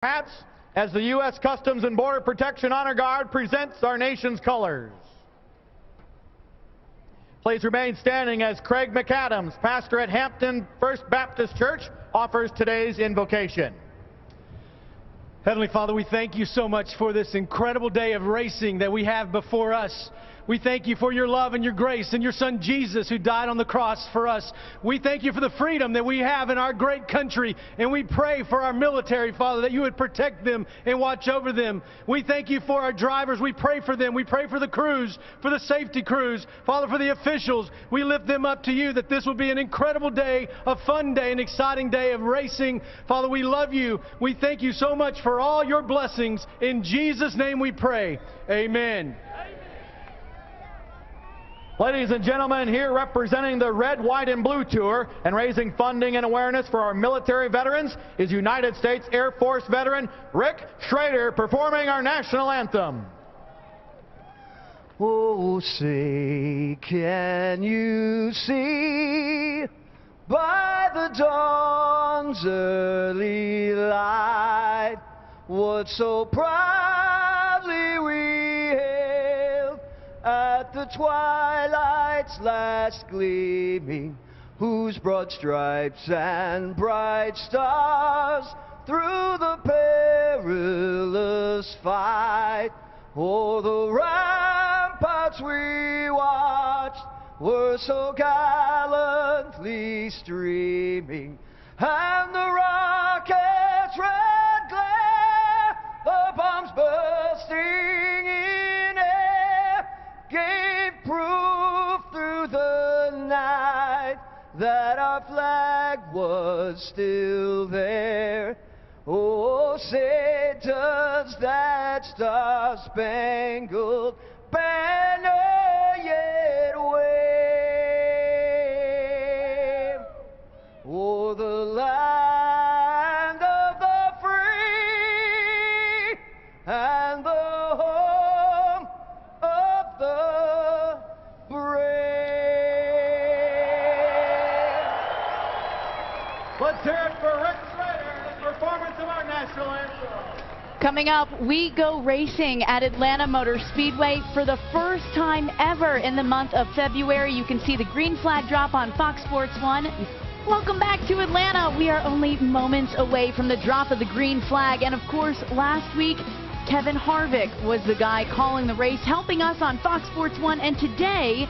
Hats as the U.S. Customs and Border Protection Honor Guard presents our nation's colors. Please remain standing as Craig McAdams, pastor at Hampton First Baptist Church, offers today's invocation. Heavenly Father, we thank you so much for this incredible day of racing that we have before us. We thank you for your love and your grace and your Son Jesus who died on the cross for us. We thank you for the freedom that we have in our great country, and we pray for our military, Father, that you would protect them and watch over them. We thank you for our drivers. We pray for them. We pray for the crews, for the safety crews, Father, for the officials. We lift them up to you that this will be an incredible day, a fun day, an exciting day of racing. Father, we love you. We thank you so much for all your blessings. In Jesus' name we pray. Amen. Ladies and gentlemen, here representing the Red, White, and Blue Tour and raising funding and awareness for our military veterans is United States Air Force veteran Rick Schrader performing our national anthem. Oh, say, can you see by the dawn's early light what so proudly we hailed at the twilight's last gleaming, whose broad stripes and bright stars through the perilous fight o'er the ramparts we watched were so gallantly streaming, and the rocket's red glare, the bombs bursting in air, gave proof through the night that our flag was still there. Oh, say, does that star-spangled banner yet wave o'er the land of the free and the home of the brave? Let's hear it for Rick Schrader and his performance of our national anthem. Coming up, we go racing at Atlanta Motor Speedway for the first time ever in the month of February. You can see the green flag drop on Fox Sports 1. Welcome back to Atlanta. We are only moments away from the drop of the green flag. And of course, last week, Kevin Harvick was the guy calling the race, helping us on Fox Sports 1. And today,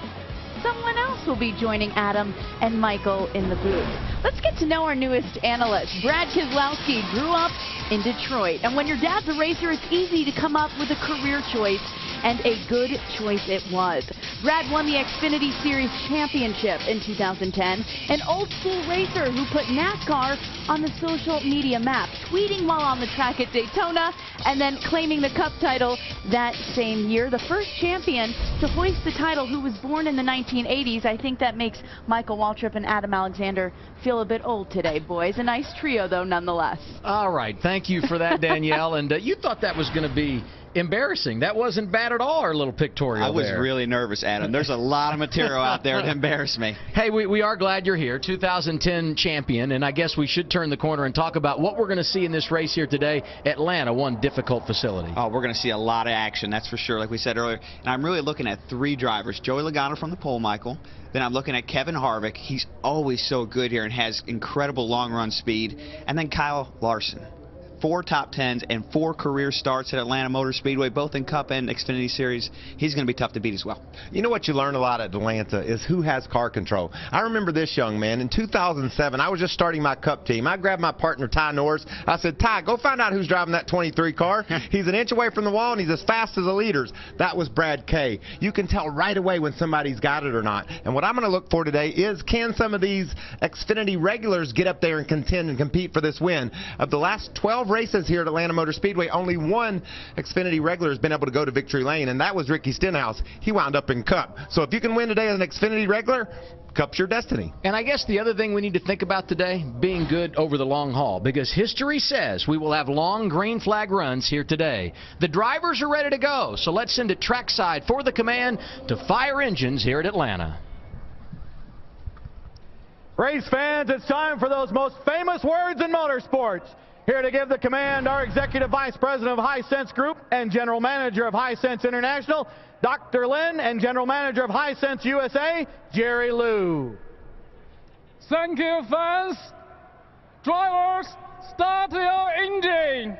someone else will be joining Adam and Michael in the booth. Let's get to know our newest analyst. Brad Keselowski grew up in Detroit, and when your dad's a racer, it's easy to come up with a career choice, and a good choice it was. Brad won the Xfinity Series championship in 2010, an old-school racer who put NASCAR on the social media map, tweeting while on the track at Daytona, and then claiming the Cup title that same year. The first champion to hoist the title who was born in the 1980s. I think that makes Michael Waltrip and Adam Alexander feel a bit old today, boys. A nice trio, though, nonetheless. All right. Thank you for that, Danielle. And you thought that was going to be embarrassing. That wasn't bad at all, our little pictorial I was there. really nervous, Adam. There's a lot of material out there to embarrass me. Hey, we are glad you're here, 2010 champion, and I guess we should turn the corner and talk about what we're going to see in this race here today. Atlanta, one difficult facility. Oh, we're going to see a lot of action, that's for sure, like we said earlier. And I'm really looking at three drivers. Joey Logano from the pole, Michael. Then I'm looking at Kevin Harvick. He's always so good here and has incredible long-run speed. And then Kyle Larson. 4 top 10s and 4 career starts at Atlanta Motor Speedway, both in Cup and Xfinity Series. He's going to be tough to beat as well. You know what you learn a lot at Atlanta is who has car control. I remember this young man. In 2007, I was just starting my Cup team. I grabbed my partner, Ty Norris. I said, Ty, go find out who's driving that 23 car. He's an inch away from the wall, and he's as fast as the leaders. That was Brad Kay. You can tell right away when somebody's got it or not. And what I'm going to look for today is, can some of these Xfinity regulars get up there and contend and compete for this win? Of the last 12 races here at Atlanta Motor Speedway, only one Xfinity regular has been able to go to victory lane, and that was Ricky Stenhouse. He wound up in Cup. So if you can win today as an Xfinity regular, Cup's your destiny. And I guess the other thing we need to think about today, being good over the long haul, because history says we will have long green flag runs here today. The drivers are ready to go, so let's send it trackside for the command to fire engines here at Atlanta. Race fans, it's time for those most famous words in motorsports. Here to give the command, our Executive Vice President of Hisense Group and General Manager of Hisense International, Dr. Lin, and General Manager of Hisense USA, Jerry Liu. Thank you, fans. Drivers, start your engine.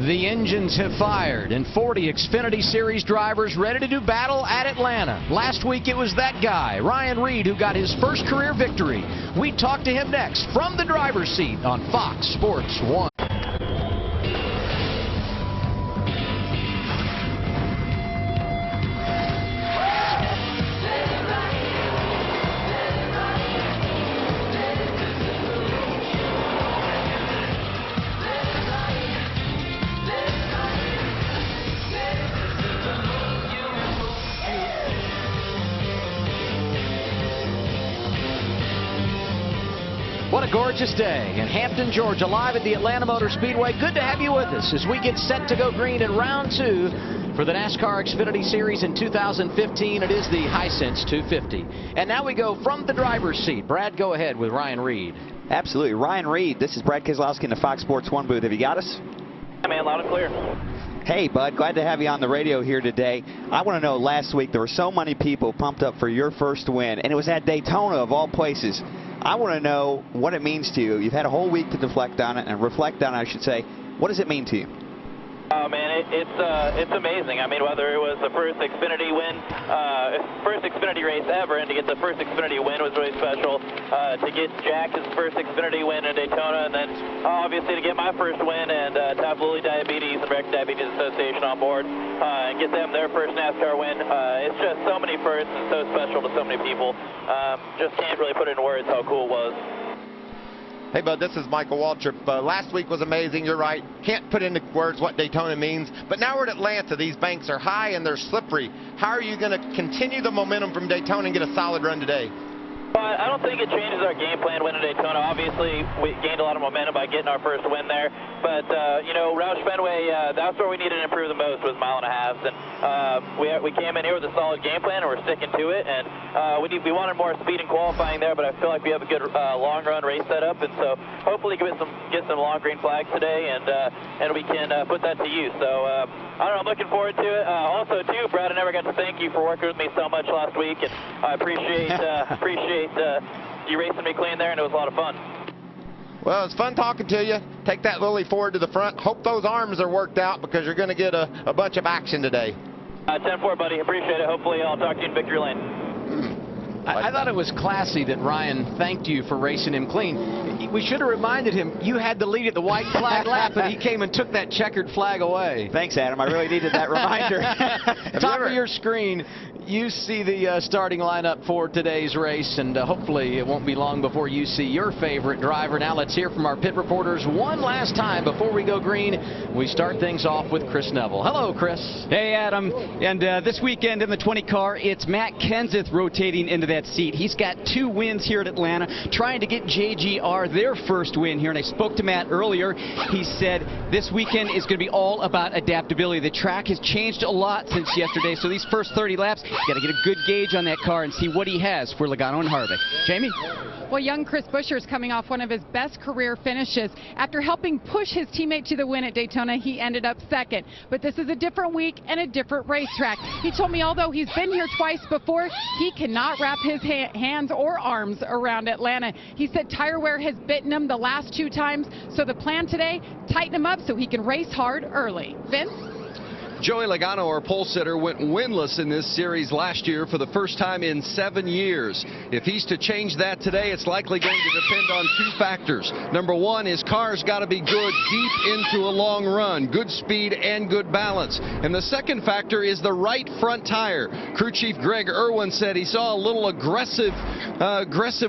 The engines have fired, and 40 Xfinity Series drivers ready to do battle at Atlanta. Last week it was that guy, Ryan Reed, who got his first career victory. We talk to him next from the driver's seat on Fox Sports 1. What a gorgeous day in Hampton, Georgia, live at the Atlanta Motor Speedway. Good to have you with us as we get set to go green in round 2 for the NASCAR Xfinity Series in 2015. It is the Hisense 250. And now we go from the driver's seat. Brad, go ahead with Ryan Reed. Absolutely. Ryan Reed, this is Brad Keselowski in the Fox Sports 1 booth. Have you got us? Hey, man, loud and clear. Hey, bud, glad to have you on the radio here today. I want to know, last week there were so many people pumped up for your first win, and it was at Daytona of all places. I want to know what it means to you. You've had a whole week to reflect on it, I should say. What does it mean to you? Oh, man, it's amazing. I mean, whether it was the first Xfinity win, first Xfinity race ever, and to get the first Xfinity win was really special. To get Jack's first Xfinity win in Daytona, and then obviously to get my first win and to have Lilly Diabetes and American Diabetes Association on board and get them their first NASCAR win. It's just so many firsts and so special to so many people. Just can't really put it in words how cool it was. Hey, bud, this is Michael Waltrip. Last week was amazing. You're right. Can't put into words what Daytona means. But now we're at Atlanta. These banks are high and they're slippery. How are you going to continue the momentum from Daytona and get a solid run today? But I don't think it changes our game plan winning Daytona. Obviously, we gained a lot of momentum by getting our first win there. But, you know, Roush Fenway, that's where we needed to improve the most was mile and a half. And we came in here with a solid game plan, and we're sticking to it. And we wanted more speed and qualifying there, but I feel like we have a good long-run race setup. And so hopefully get some long green flags today, and we can put that to use. So, I don't know, I'm looking forward to it. Also, too, Brad, I never got to thank you for working with me so much last week. And I appreciate you racing me clean there, and it was a lot of fun. Well, it's fun talking to you. Take that Lily forward to the front. Hope those arms are worked out because you're going to get a bunch of action today. 10-4, buddy. Appreciate it. Hopefully I'll talk to you in victory lane. I thought it was classy that Ryan thanked you for racing him clean. We should have reminded him you had the lead at the white flag lap, and he came and took that checkered flag away. Thanks, Adam. I really needed that reminder. Top of your screen, you see the starting lineup for today's race, and hopefully it won't be long before you see your favorite driver. Now let's hear from our pit reporters one last time before we go green. We start things off with Chris Neville. Hello, Chris. Hey, Adam. And this weekend in the 20 car, it's Matt Kenseth rotating into that seat. He's got 2 wins here at Atlanta, trying to get JGR their first win here. And I spoke to Matt earlier. He said this weekend is going to be all about adaptability. The track has changed a lot since yesterday, so these first 30 laps, you got to get a good gauge on that car and see what he has for Logano and Harvick. Jamie? Well, young Chris Buescher is coming off one of his best career finishes. After helping push his teammate to the win at Daytona, he ended up second. But this is a different week and a different racetrack. He told me although he's been here twice before, he cannot wrap his hands or arms around Atlanta. He said tire wear has bitten him the last 2 times, so the plan today, tighten him up so he can race hard early. Vince? Joey Logano, our pole sitter, went winless in this series last year for the first time in 7 years. If he's to change that today, it's likely going to depend on 2 factors. Number 1, his car's got to be good deep into a long run, good speed and good balance. And the second factor is the right front tire. Crew chief Greg Irwin said he saw a little aggressive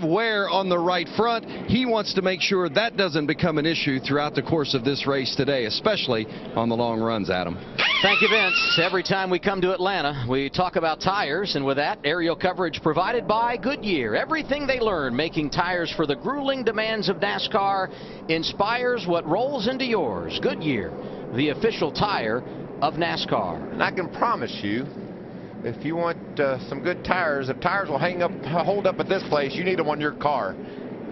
wear on the right front. He wants to make sure that doesn't become an issue throughout the course of this race today, especially on the long runs, Adam. Thank you, Vince. Every time we come to Atlanta, we talk about tires, and with that, aerial coverage provided by Goodyear. Everything they learn making tires for the grueling demands of NASCAR inspires what rolls into yours. Goodyear, the official tire of NASCAR. And I can promise you, if you want some good tires, if tires will hold up at this place, you need them on your car.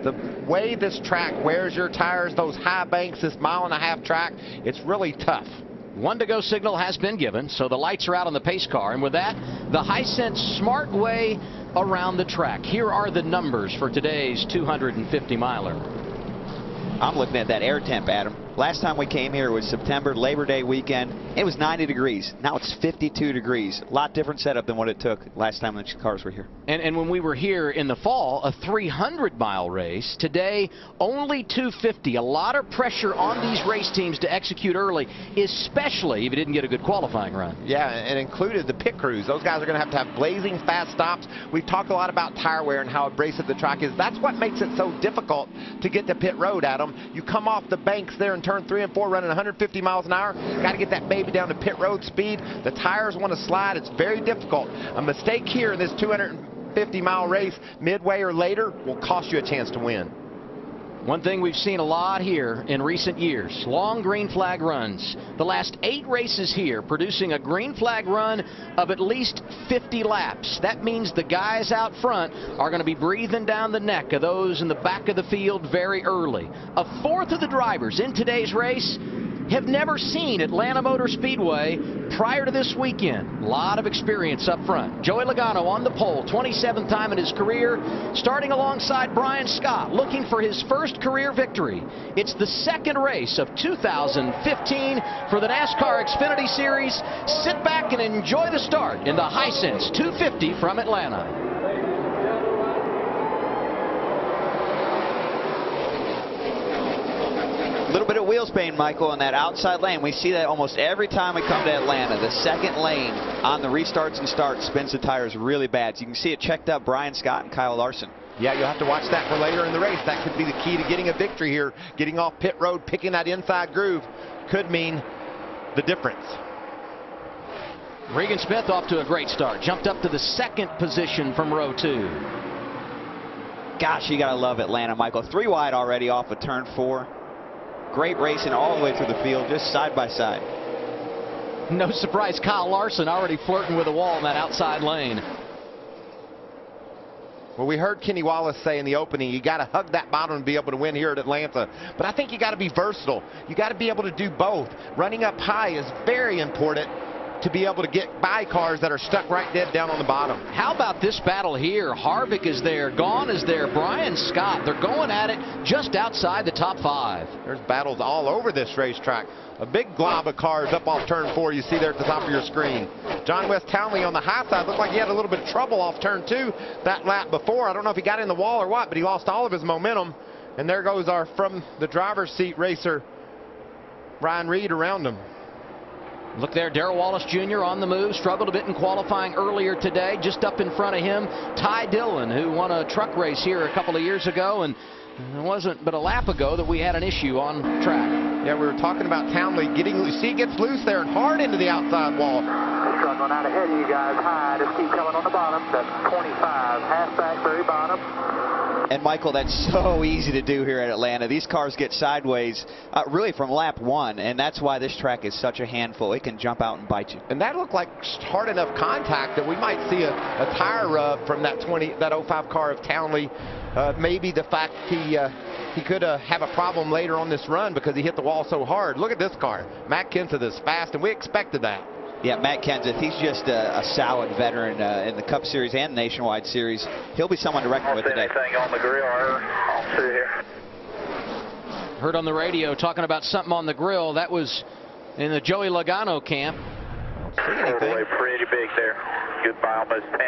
The way this track wears your tires, those high banks, this 1.5 mile track, it's really tough. 1 to go signal has been given, so the lights are out on the pace car. And with that, the Hisense smart way around the track. Here are the numbers for today's 250 miler. I'm looking at that air temp, Adam. Last time we came here was September, Labor Day weekend. It was 90 degrees. Now it's 52 degrees. A lot different setup than what it took last time the cars were here. And when we were here in the fall, a 300-mile race. Today, only 250. A lot of pressure on these race teams to execute early, especially if you didn't get a good qualifying run. Yeah, and included the pit crews. Those guys are going to have blazing fast stops. We've talked a lot about tire wear and how abrasive the track is. That's what makes it so difficult to get to pit road, Adam. You come off the banks there in turn 3 and 4 running 150 miles an hour. Got to get that baby down to pit road speed. The tires want to slide. It's very difficult. A mistake here in this 250-mile race, midway or later, will cost you a chance to win. One thing we've seen a lot here in recent years, long green flag runs. The last 8 races here producing a green flag run of at least 50 laps. That means the guys out front are going to be breathing down the neck of those in the back of the field very early. A fourth of the drivers in today's race have never seen Atlanta Motor Speedway prior to this weekend. A lot of experience up front. Joey Logano on the pole, 27th time in his career, starting alongside Brian Scott, looking for his first career victory. It's the second race of 2015 for the NASCAR Xfinity Series. Sit back and enjoy the start in the Hisense 250 from Atlanta. A little bit of wheel spin, Michael, on that outside lane. We see that almost every time we come to Atlanta. The second lane on the restarts and starts spins the tires really bad. So you can see it checked up Brian Scott and Kyle Larson. Yeah, you'll have to watch that for later in the race. That could be the key to getting a victory here. Getting off pit road, picking that inside groove could mean the difference. Regan Smith off to a great start. Jumped up to the second position from row 2. Gosh, you got to love Atlanta, Michael. 3 wide already off of turn 4. Great racing all the way through the field, just side by side. No surprise, Kyle Larson already flirting with the wall in that outside lane. Well, we heard Kenny Wallace say in the opening, you got to hug that bottom and be able to win here at Atlanta. But I think you got to be versatile. You got to be able to do both. Running up high is very important to be able to get by cars that are stuck right dead down on the bottom. How about this battle here? Harvick is there, Gahn is there, Brian Scott. They're going at it just outside the top 5. There's battles all over this racetrack. A big glob of cars up off turn 4 you see there at the top of your screen. John West Townley on the high side looked like he had a little bit of trouble off turn 2 that lap before. I don't know if he got in the wall or what, but he lost all of his momentum. And there goes our from the driver's seat racer, Ryan Reed, around him. Look there, Darrell Wallace Jr. on the move. Struggled a bit in qualifying earlier today. Just up in front of him, Ty Dillon, who won a truck race here a couple of years ago. And it wasn't but a lap ago that we had an issue on track. Yeah, we were talking about Townley getting loose. See, he gets loose there and hard into the outside wall. Struggling out ahead of you guys high. Just keep coming on the bottom. That's 25. Half back, very bottom. And Michael, that's so easy to do here at Atlanta. These cars get sideways really from lap 1, and that's why this track is such a handful. It can jump out and bite you. And that looked like hard enough contact that we might see a tire rub from that 05 car of Townley. Maybe the fact he could have a problem later on this run because he hit the wall so hard. Look at this car. Matt Kenseth is fast, and we expected that. Yeah, Matt Kenseth, he's just a solid veteran in the Cup Series and Nationwide Series. He'll be someone to reckon with today. Anything on the grill? I'll see here. Heard on the radio talking about something on the grill. That was in the Joey Logano camp. See anything? Pretty big there. Goodbye, almost 10.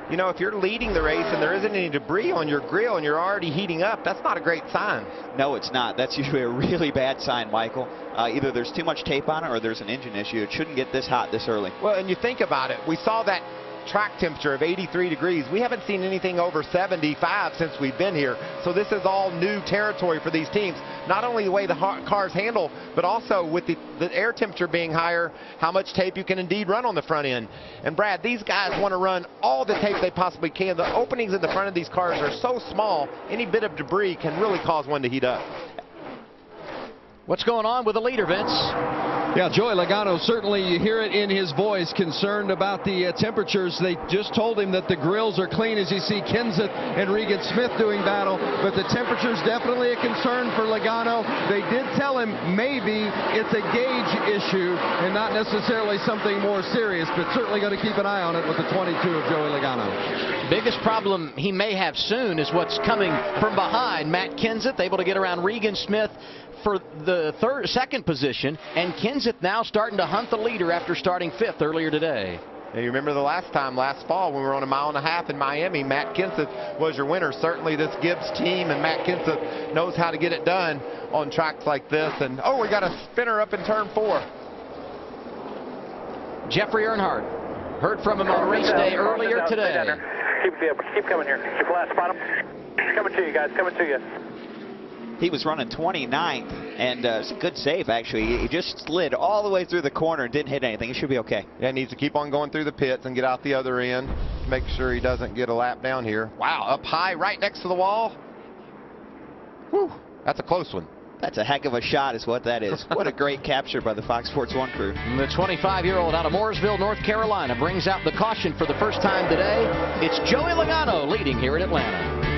You know, if you're leading the race and there isn't any debris on your grill and you're already heating up, that's not a great sign. No, it's not. That's usually a really bad sign, Michael. Either there's too much tape on it or there's an engine issue. It shouldn't get this hot this early. Well, and you think about it. We saw that track temperature of 83 degrees. We haven't seen anything over 75 since we've been here. So this is all new territory for these teams. Not only the way the cars handle, but also with the air temperature being higher, how much tape you can indeed run on the front end. And Brad, these guys want to run all the tape they possibly can. The openings in the front of these cars are so small, any bit of debris can really cause one to heat up. What's going on with the leader, Vince? Yeah, Joey Logano, certainly you hear it in his voice, concerned about the temperatures. They just told him that the grills are clean, as you see Kenseth and Regan Smith doing battle, but the temperature's definitely a concern for Logano. They did tell him maybe it's a gauge issue and not necessarily something more serious, but certainly going to keep an eye on it with the 22 of Joey Logano. Biggest problem he may have soon is what's coming from behind. Matt Kenseth able to get around Regan Smith for the second position, and Kenseth now starting to hunt the leader after starting 5th earlier today. And you remember the last fall when we were on a 1.5 miles in Miami, Matt Kenseth was your winner. Certainly this Gibbs team and Matt Kenseth knows how to get it done on tracks like this. And oh, we got a spinner up in turn 4. Jeffrey Earnhardt, heard from him on race day earlier today. Keep coming here. Keep flat, spot him. Coming to you guys, coming to you. He was running 29th, and it's a good save, actually. He just slid all the way through the corner and didn't hit anything. He should be okay. Yeah, he needs to keep on going through the pits and get out the other end. Make sure he doesn't get a lap down here. Wow, up high, right next to the wall. Whew, that's a close one. That's a heck of a shot is what that is. What a great capture by the Fox Sports 1 crew. The 25-year-old out of Mooresville, North Carolina, brings out the caution for the first time today. It's Joey Logano leading here at Atlanta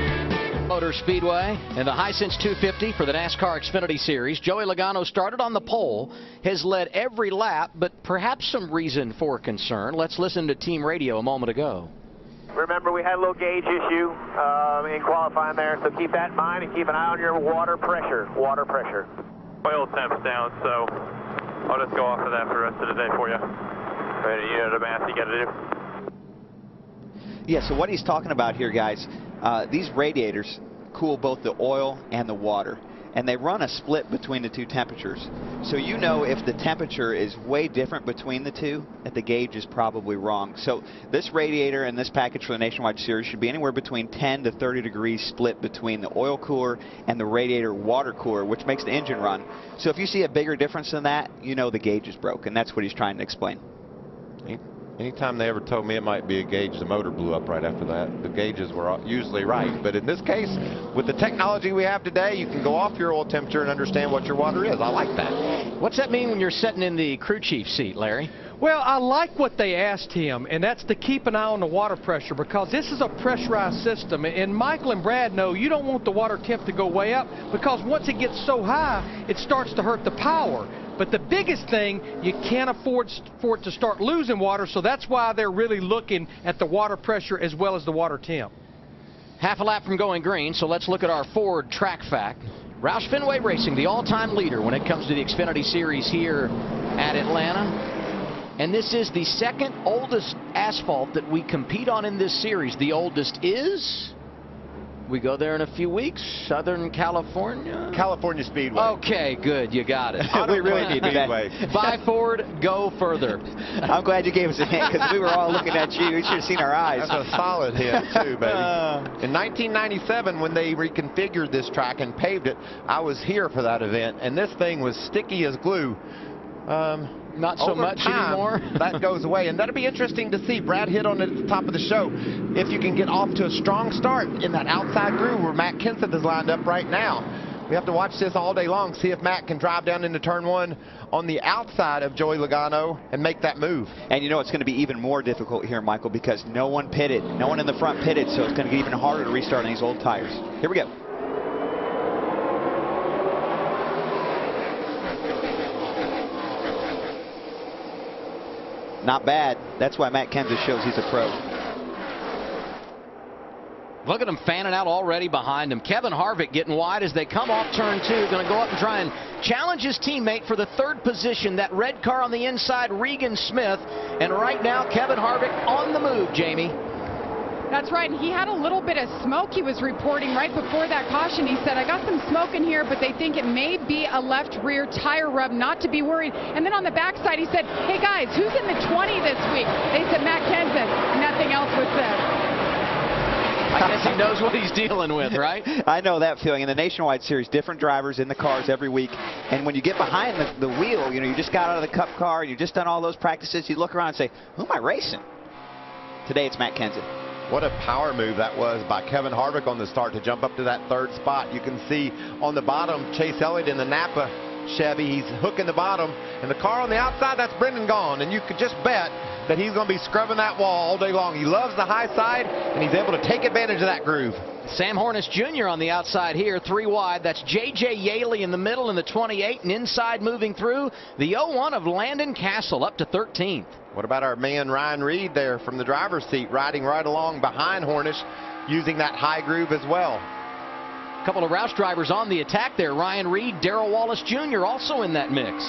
Motor Speedway in the Hisense 250 for the NASCAR Xfinity Series. Joey Logano started on the pole, has led every lap, but perhaps some reason for concern. Let's listen to team radio a moment ago. Remember, we had a little gauge issue in qualifying there, so keep that in mind and keep an eye on your water pressure. Water pressure. Oil temp's down, so I'll just go off of that for the rest of the day for you. Ready, you know the math you got to do. Yeah, so what he's talking about here, guys, these radiators cool both the oil and the water, and they run a split between the two temperatures. So you know if the temperature is way different between the two, that the gauge is probably wrong. So this radiator and this package for the Nationwide Series should be anywhere between 10 to 30 degrees split between the oil cooler and the radiator water cooler, which makes the engine run. So if you see a bigger difference than that, you know the gauge is broken. That's what he's trying to explain. Anytime they ever told me it might be a gauge, the motor blew up right after that. The gauges were usually right. But in this case, with the technology we have today, you can go off your oil temperature and understand what your water is. I like that. What's that mean when you're sitting in the crew chief seat, Larry? Well, I like what they asked him, and that's to keep an eye on the water pressure, because this is a pressurized system. And Michael and Brad know you don't want the water temp to go way up, because once it gets so high, it starts to hurt the power. But the biggest thing, you can't afford for it to start losing water, so that's why they're really looking at the water pressure as well as the water temp. Half a lap from going green, so let's look at our Ford track fact. Roush Fenway Racing, the all-time leader when it comes to the Xfinity Series here at Atlanta. And this is the second oldest asphalt that we compete on in this series. The oldest is... We go there in a few weeks. Southern California? California Speedway. Okay, good. You got it. We really need Speedway. Buy Ford, go further. I'm glad you gave us a hint, because we were all looking at you. We should have seen our eyes. That's a solid hit, too, baby. In 1997, when they reconfigured this track and paved it, I was here for that event, and this thing was sticky as glue. Not so much anymore. That goes away, and that'll be interesting to see. Brad hit on it at the top of the show. If you can get off to a strong start in that outside groove where Matt Kenseth is lined up right now. We have to watch this all day long, see if Matt can drive down into turn 1 on the outside of Joey Logano and make that move. And you know it's going to be even more difficult here, Michael, because no one pitted. No one in the front pitted, so it's going to be even harder to restart on these old tires. Here we go. Not bad. That's why Matt Kenseth shows he's a pro. Look at him fanning out already behind him. Kevin Harvick getting wide as they come off turn 2. Going to go up and try and challenge his teammate for the 3rd position. That red car on the inside, Regan Smith. And right now, Kevin Harvick on the move, Jamie. That's right, and he had a little bit of smoke he was reporting right before that caution. He said, I got some smoke in here, but they think it may be a left rear tire rub, not to be worried. And then on the backside, he said, hey guys, who's in the 20 this week? They said, Matt Kenseth. Nothing else was said. I guess he knows what he's dealing with, right? I know that feeling. In the Nationwide Series, different drivers in the cars every week. And when you get behind the wheel, you know, you just got out of the Cup car, you've just done all those practices, you look around and say, who am I racing? Today it's Matt Kenseth. What a power move that was by Kevin Harvick on the start to jump up to that 3rd spot. You can see on the bottom Chase Elliott in the Napa Chevy. He's hooking the bottom, and the car on the outside, that's Brendan Gaughan, and you could just bet that he's going to be scrubbing that wall all day long. He loves the high side, and he's able to take advantage of that groove. Sam Hornish Jr. on the outside here, 3 wide. That's J.J. Yaley in the middle in the 28, and inside moving through the 01 of Landon Castle up to 13th. What about our man Ryan Reed there from the driver's seat, riding right along behind Hornish, using that high groove as well. A couple of Roush drivers on the attack there. Ryan Reed, Darrell Wallace Jr. also in that mix.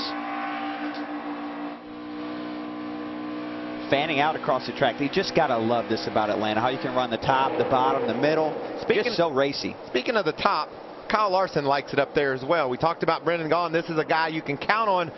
Fanning out across the track. You just got to love this about Atlanta, how you can run the top, the bottom, the middle. Just so racy. Speaking of the top, Kyle Larson likes it up there as well. We talked about Brendan Gaughan. This is a guy you can count on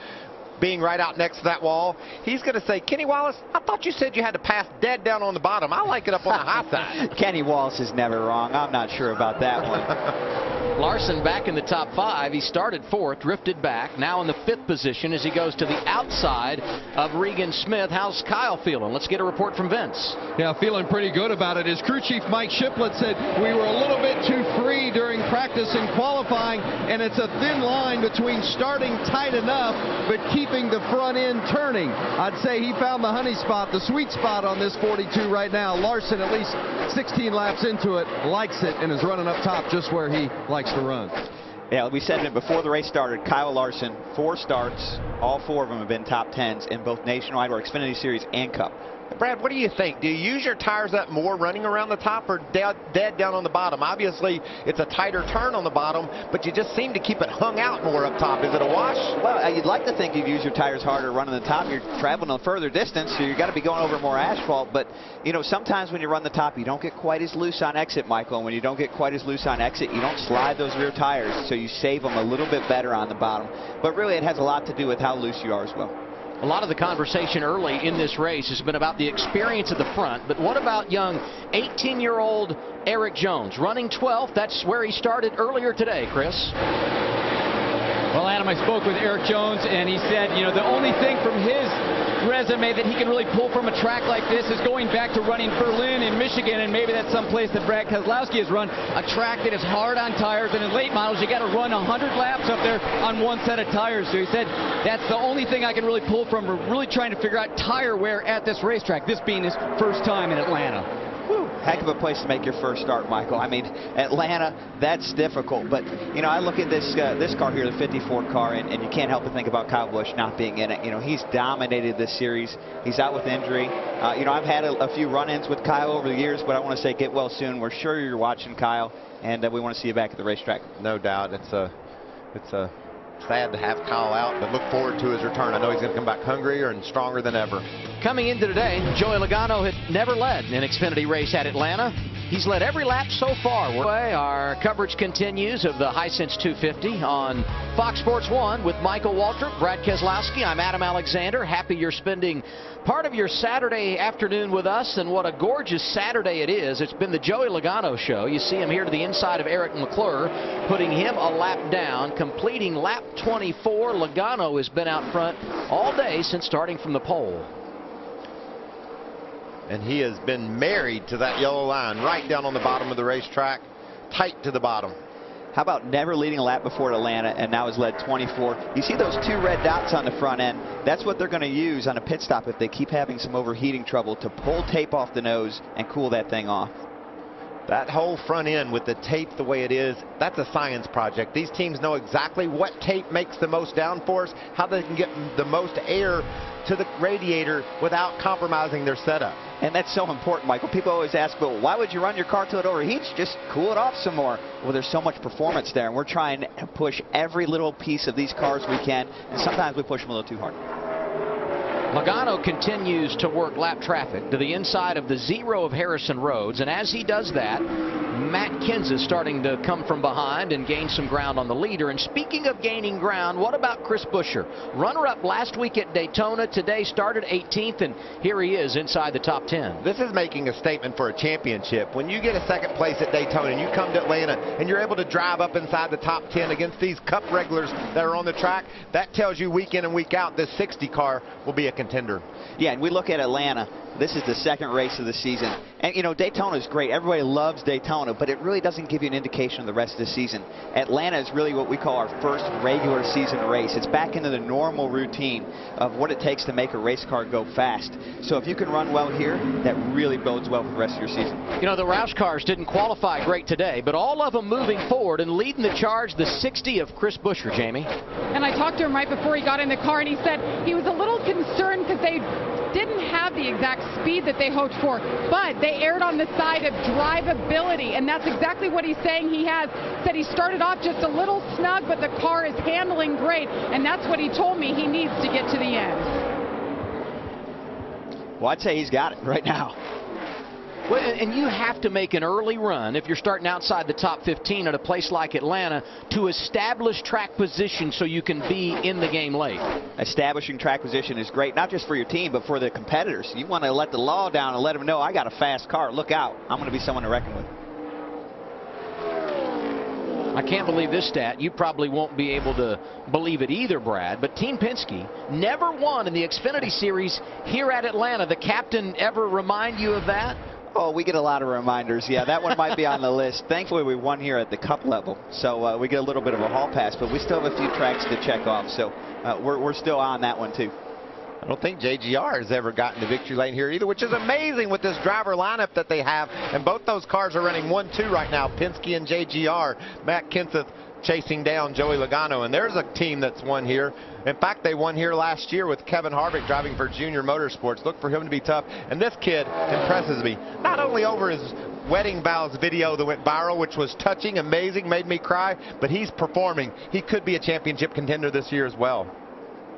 being right out next to that wall. He's going to say, Kenny Wallace, I thought you said you had to pass dead down on the bottom. I like it up on the high side. Kenny Wallace is never wrong. I'm not sure about that one. Larson back in the top 5. He started 4th, drifted back, now in the 5th position as he goes to the outside of Regan Smith. How's Kyle feeling? Let's get a report from Vince. Yeah, feeling pretty good about it. His crew chief Mike Shiplett said we were a little bit too free during practice and qualifying, and it's a thin line between starting tight enough but keeping the front end turning. I'd say he found the honey spot, the sweet spot on this 42 right now. Larson, at least 16 laps into it, likes it and is running up top just where he likes to run. Yeah, we said it before the race started. Kyle Larson, 4 starts. All 4 of them have been top 10s in both Nationwide or Xfinity Series and Cup. Brad, what do you think? Do you use your tires up more running around the top or dead down on the bottom? Obviously, it's a tighter turn on the bottom, but you just seem to keep it hung out more up top. Is it a wash? Well, you'd like to think you'd use your tires harder running the top. You're traveling a further distance, so you've got to be going over more asphalt. But, you know, sometimes when you run the top, you don't get quite as loose on exit, Michael. And when you don't get quite as loose on exit, you don't slide those rear tires, so you save them a little bit better on the bottom. But really, it has a lot to do with how loose you are as well. A lot of the conversation early in this race has been about the experience at the front, but what about young 18-year-old Eric Jones, running 12th? That's where he started earlier today, Chris. Well, Adam, I spoke with Eric Jones, and he said, you know, the only thing from his resume that he can really pull from a track like this is going back to running Berlin in Michigan, and maybe that's someplace that Brad Keselowski has run, a track that is hard on tires, and in late models you got to run 100 laps up there on one set of tires. So he said that's the only thing I can really pull from. We're really trying to figure out tire wear at this racetrack, this being his first time in Atlanta. Whew, heck of a place to make your first start, Michael. I mean, Atlanta, that's difficult. But, you know, I look at this car here, the 54 car, and you can't help but think about Kyle Busch not being in it. You know, he's dominated this series. He's out with injury. You know, I've had a few run-ins with Kyle over the years, but I want to say get well soon. We're sure you're watching, Kyle, and we want to see you back at the racetrack. No doubt. It's sad to have Kyle out, but look forward to his return. I know he's going to come back hungrier and stronger than ever. Coming into today, Joey Logano had never led an Xfinity race at Atlanta. He's led every lap so far. Our coverage continues of the Hisense 250 on Fox Sports 1 with Michael Waltrip, Brad Keselowski. I'm Adam Alexander. Happy you're spending part of your Saturday afternoon with us, and what a gorgeous Saturday it is. It's been the Joey Logano show. You see him here to the inside of Eric McClure, putting him a lap down, completing lap 24. Logano has been out front all day since starting from the pole. And he has been married to that yellow line right down on the bottom of the racetrack, tight to the bottom. How about never leading a lap before at Atlanta and now has led 24? You see those 2 red dots on the front end? That's what they're going to use on a pit stop if they keep having some overheating trouble, to pull tape off the nose and cool that thing off. That whole front end with the tape the way it is, that's a science project. These teams know exactly what tape makes the most downforce, how they can get the most air to the radiator without compromising their setup. And that's so important, Michael. People always ask, well, why would you run your car till it overheats? Just cool it off some more. Well, there's so much performance there, and we're trying to push every little piece of these cars we can, and sometimes we push them a little too hard. Logano continues to work lap traffic to the inside of the 0 of Harrison Roads, and as he does that, Matt Kenseth starting to come from behind and gain some ground on the leader. And speaking of gaining ground, what about Chris Buescher? Runner-up last week at Daytona, today started 18th, and here he is inside the top 10. This is making a statement for a championship. When you get a second place at Daytona and you come to Atlanta and you're able to drive up inside the top 10 against these Cup regulars that are on the track, that tells you week in and week out this 60 car will be a contender. Yeah, and we look at Atlanta. This is the second race of the season. And, you know, Daytona is great. Everybody loves Daytona, but it really doesn't give you an indication of the rest of the season. Atlanta is really what we call our first regular season race. It's back into the normal routine of what it takes to make a race car go fast. So if you can run well here, that really bodes well for the rest of your season. You know, the Roush cars didn't qualify great today, but all of them moving forward and leading the charge, the 60 of Chris Buescher, Jamie. And I talked to him right before he got in the car, and he said he was a little concerned because they didn't have the exact speed that they hoped for, but they erred on the side of drivability, and that's exactly what he's saying he has. Said he started off just a little snug, but the car is handling great, and that's what he told me he needs to get to the end. Well, I'd say he's got it right now. Well, and you have to make an early run if you're starting outside the top 15 at a place like Atlanta to establish track position so you can be in the game late. Establishing track position is great, not just for your team, but for the competitors. You want to let the law down and let them know, I got a fast car. Look out. I'm going to be someone to reckon with. I can't believe this stat. You probably won't be able to believe it either, Brad, but Team Penske never won in the Xfinity Series here at Atlanta. The captain ever remind you of that? Oh, we get a lot of reminders. Yeah, that one might be on the list. Thankfully, we won here at the Cup level, so we get a little bit of a hall pass, but we still have a few tracks to check off, so we're still on that one, too. I don't think JGR has ever gotten to victory lane here either, which is amazing with this driver lineup that they have, and both those cars are running 1-2 right now, Penske and JGR. Matt Kenseth chasing down Joey Logano, and there's a team that's won here. In fact, they won here last year with Kevin Harvick driving for Junior Motorsports. Look for him to be tough, and this kid impresses me, not only over his wedding vows video that went viral, which was touching, amazing, made me cry, but he's performing. He could be a championship contender this year as well.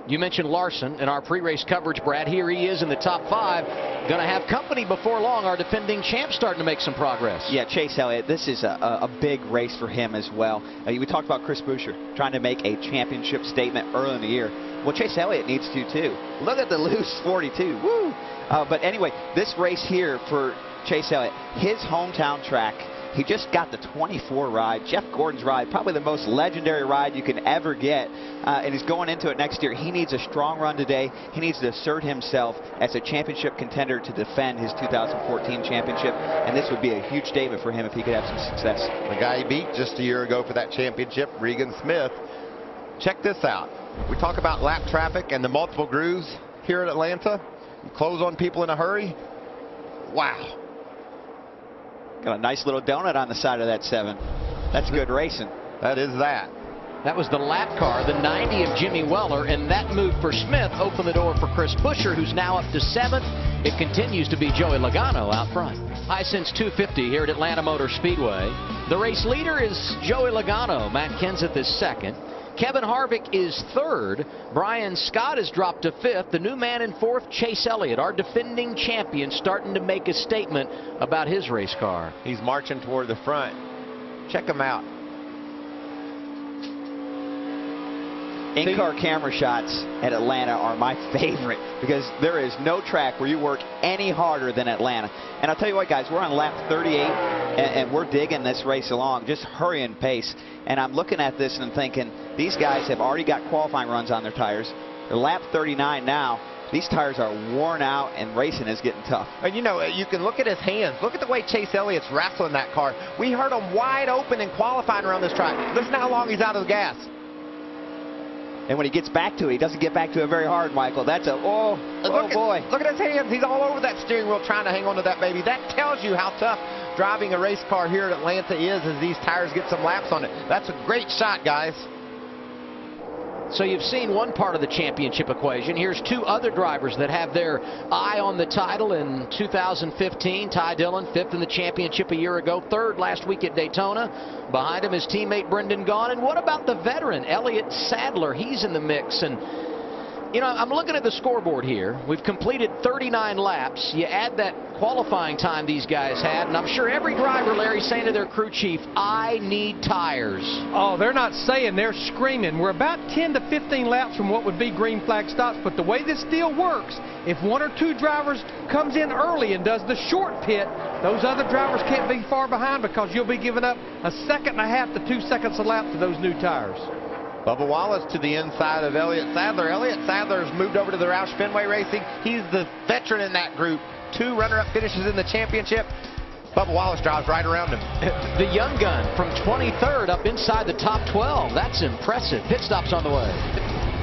You mentioned Larson in our pre-race coverage, Brad. Here he is in the top 5. Going to have company before long. Our defending champ starting to make some progress. Yeah, Chase Elliott, this is a big race for him as well. We talked about Chris Buescher trying to make a championship statement early in the year. Well, Chase Elliott needs to, too. Look at the loose 42. Woo! But anyway, this race here for Chase Elliott, his hometown track, he just got the 24 ride, Jeff Gordon's ride, probably the most legendary ride you can ever get, and he's going into it next year. He needs a strong run today. He needs to assert himself as a championship contender to defend his 2014 championship, and this would be a huge statement for him if he could have some success. The guy he beat just a year ago for that championship, Regan Smith. Check this out. We talk about lap traffic and the multiple grooves here at Atlanta. You close on people in a hurry. Wow. Got a nice little donut on the side of that 7. That's good racing. That is that. That was the lap car, the 90 of Jimmy Weller, and that move for Smith opened the door for Chris Buescher, who's now up to 7th. It continues to be Joey Logano out front. High since 250 here at Atlanta Motor Speedway. The race leader is Joey Logano. Matt Kenseth is 2nd. Kevin Harvick is 3rd. Brian Scott has dropped to 5th. The new man in 4th, Chase Elliott, our defending champion, starting to make a statement about his race car. He's marching toward the front. Check him out. In-car camera shots at Atlanta are my favorite because there is no track where you work any harder than Atlanta. And I'll tell you what, guys, we're on lap 38, and we're digging this race along, just hurrying pace. And I'm looking at this and thinking, these guys have already got qualifying runs on their tires. They're lap 39 now. These tires are worn out, and racing is getting tough. And you know, you can look at his hands. Look at the way Chase Elliott's wrestling that car. We heard him wide open in qualifying around this track. Listen how long he's out of the gas. And when he gets back to it, he doesn't get back to it very hard, Michael. That's a, oh boy. Look at his hands. He's all over that steering wheel trying to hang on to that baby. That tells you how tough driving a race car here at Atlanta is as these tires get some laps on it. That's a great shot, guys. So you've seen one part of the championship equation. Here's 2 other drivers that have their eye on the title in 2015. Ty Dillon, 5th in the championship a year ago, 3rd last week at Daytona. Behind him, his teammate Brendan Gaughan. And what about the veteran, Elliott Sadler? He's in the mix. And, you know, I'm looking at the scoreboard here. We've completed 39 laps. You add that qualifying time these guys had, and I'm sure every driver, Larry, saying to their crew chief, I need tires. Oh, they're not saying, they're screaming. We're about 10 to 15 laps from what would be green flag stops, but the way this deal works, if 1 or 2 drivers comes in early and does the short pit, those other drivers can't be far behind because you'll be giving up 1.5 to 2 seconds a lap to those new tires. Bubba Wallace to the inside of Elliott Sadler. Elliott Sadler's moved over to the Roush Fenway Racing. He's the veteran in that group. 2 runner-up finishes in the championship. Bubba Wallace drives right around him. The young gun from 23rd up inside the top 12. That's impressive. Pit stops on the way.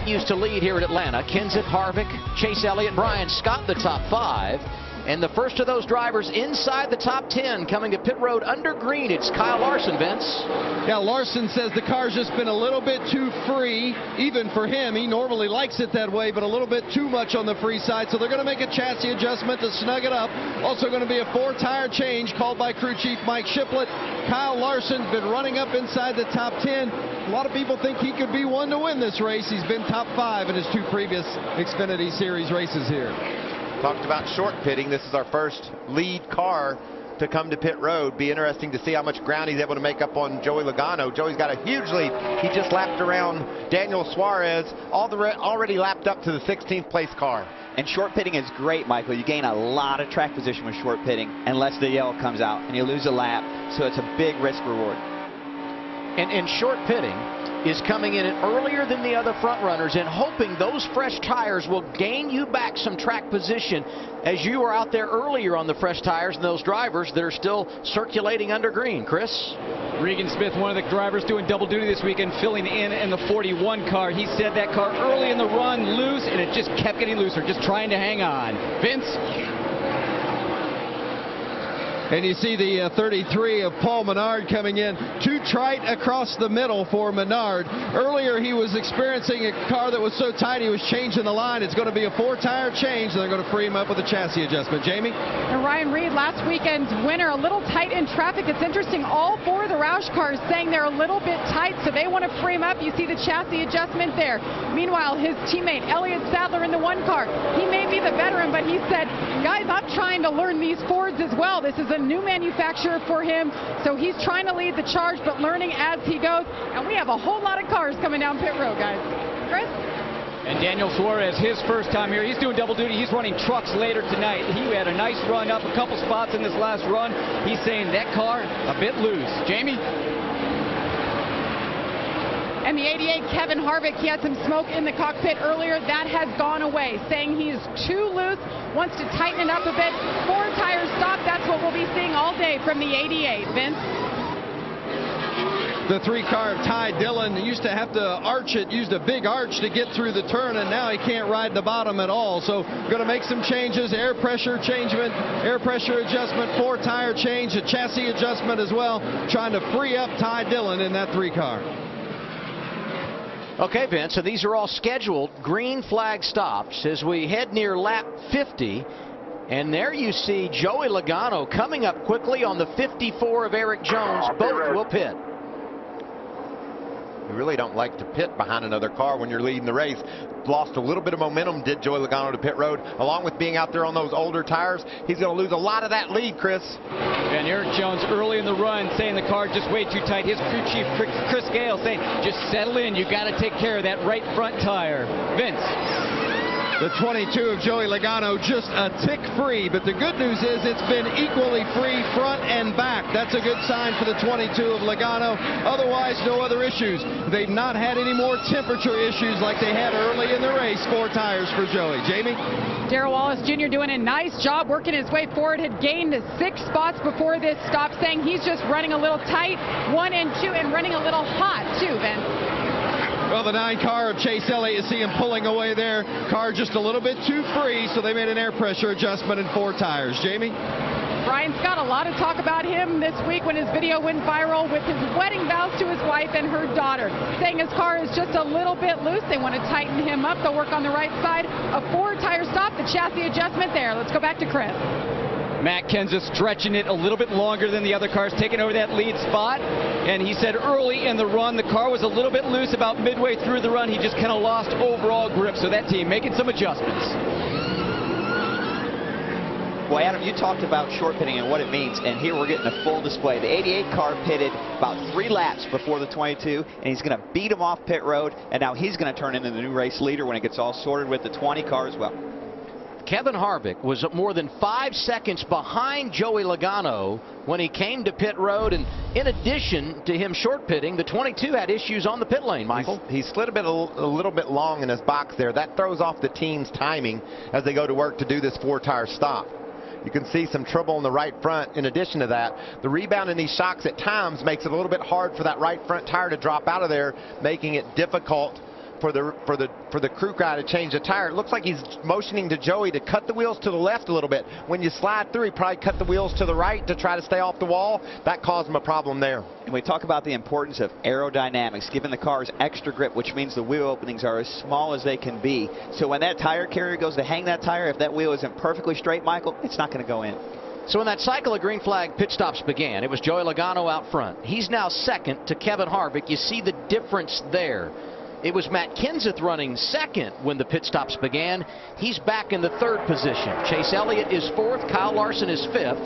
Used to lead here at Atlanta. Kenseth, Harvick, Chase Elliott, Brian Scott, the top 5. And the first of those drivers inside the top 10 coming to pit road under green. It's Kyle Larson, Vince. Yeah, Larson says the car's just been a little bit too free, even for him. He normally likes it that way, but a little bit too much on the free side. So they're going to make a chassis adjustment to snug it up. Also going to be a 4-tire change called by crew chief Mike Shiplett. Kyle Larson's been running up inside the top 10. A lot of people think he could be one to win this race. He's been top 5 in his 2 previous Xfinity Series races here. Talked about short pitting. This is our first lead car to come to pit road. Be interesting to see how much ground he's able to make up on Joey Logano. Joey's got a huge lead. He just lapped around Daniel Suarez, already lapped up to the 16th place car. And short pitting is great, Michael. You gain a lot of track position with short pitting unless the yellow comes out and you lose a lap. So it's a big risk reward. And short pitting is coming in earlier than the other front runners and hoping those fresh tires will gain you back some track position as you were out there earlier on the fresh tires and those drivers that are still circulating under green. Chris? Regan Smith, one of the drivers doing double duty this weekend, filling in the 41 car. He said that car early in the run loose, and it just kept getting looser, just trying to hang on. Vince? And you see the 33 of Paul Menard coming in. Too trite across the middle for Menard. Earlier he was experiencing a car that was so tight he was changing the line. It's going to be a 4-tire change, and they're going to free him up with a chassis adjustment. Jamie? And Ryan Reed, last weekend's winner, a little tight in traffic. It's interesting, all 4 of the Roush cars saying they're a little bit tight, so they want to free him up. You see the chassis adjustment there. Meanwhile, his teammate Elliott Sadler in the 1 car, he may be the veteran, but he said, guys, I'm trying to learn these Fords as well. This is a new manufacturer for him, so he's trying to lead the charge but learning as he goes. And we have a whole lot of cars coming down pit road, guys. Chris? And Daniel Suarez, his first time here, he's doing double duty. He's running trucks later tonight. He had a nice run up, a couple spots in this last run. He's saying that car a bit loose. Jamie? And the 88, Kevin Harvick, he had some smoke in the cockpit earlier. That has gone away, saying he's too loose, wants to tighten it up a bit. 4-tire stop, that's what we'll be seeing all day from the 88. Vince? The 3-car of Ty Dillon used to have to arch it, used a big arch to get through the turn, and now he can't ride the bottom at all. So going to make some changes, air pressure changement, air pressure adjustment, 4-tire change, a chassis adjustment as well, trying to free up Ty Dillon in that 3-car. Okay, Vince, so these are all scheduled green flag stops as we head near lap 50. And there you see Joey Logano coming up quickly on the 54 of Eric Jones. Both will pit. You really don't like to pit behind another car when you're leading the race. Lost a little bit of momentum, did Joey Logano to pit road. Along with being out there on those older tires, he's going to lose a lot of that lead, Chris. And Eric Jones early in the run saying the car just way too tight. His crew chief, Chris Gale, saying just settle in. You got to take care of that right front tire. Vince? The 22 of Joey Logano just a tick free, but the good news is it's been equally free front and back. That's a good sign for the 22 of Logano. Otherwise, no other issues. They've not had any more temperature issues like they had early in the race. 4 tires for Joey. Jamie? Darrell Wallace Jr. doing a nice job working his way forward. Had gained 6 spots before this stop, saying he's just running a little tight, 1 and 2, and running a little hot too, Vince. Well, the 9-car of Chase Elliott, you see him pulling away there. Car just a little bit too free, so they made an air pressure adjustment in 4 tires. Jamie? Brian Scott, a lot of talk about him this week when his video went viral with his wedding vows to his wife and her daughter, saying his car is just a little bit loose. They want to tighten him up. They'll work on the right side. A 4-tire stop, the chassis adjustment there. Let's go back to Chris. Matt Kenseth stretching it a little bit longer than the other cars, taking over that lead spot. And he said early in the run, the car was a little bit loose. About midway through the run, he just kind of lost overall grip. So that team making some adjustments. Boy, Adam, you talked about short pitting and what it means, and here we're getting a full display. The 88 car pitted about 3 laps before the 22, and he's going to beat him off pit road, and now he's going to turn into the new race leader when it gets all sorted with the 20 car as well. Kevin Harvick was more than 5 seconds behind Joey Logano when he came to pit road, and In addition to him short pitting, the 22 had issues on the pit lane, Michael. He slid a little bit long in his box there. That throws off the team's timing as they go to work to do this 4-tire stop. You can see some trouble in the right front. In addition to that, the rebound in these shocks at times makes it a little bit hard for that right front tire to drop out of there, making it difficult for the crew guy to change the tire. It looks like he's motioning to Joey to cut the wheels to the left a little bit. When you slide through, he probably cut the wheels to the right to try to stay off the wall. That caused him a problem there. And we talk about the importance of aerodynamics, giving the cars extra grip, which means the wheel openings are as small as they can be. So when that tire carrier goes to hang that tire, if that wheel isn't perfectly straight, Michael, it's not going to go in. So when that cycle of green flag pit stops began, it was Joey Logano out front. He's now second to Kevin Harvick. You see the difference there. It was Matt Kenseth running second when the pit stops began. He's back in the third position. Chase Elliott is fourth. Kyle Larson is fifth.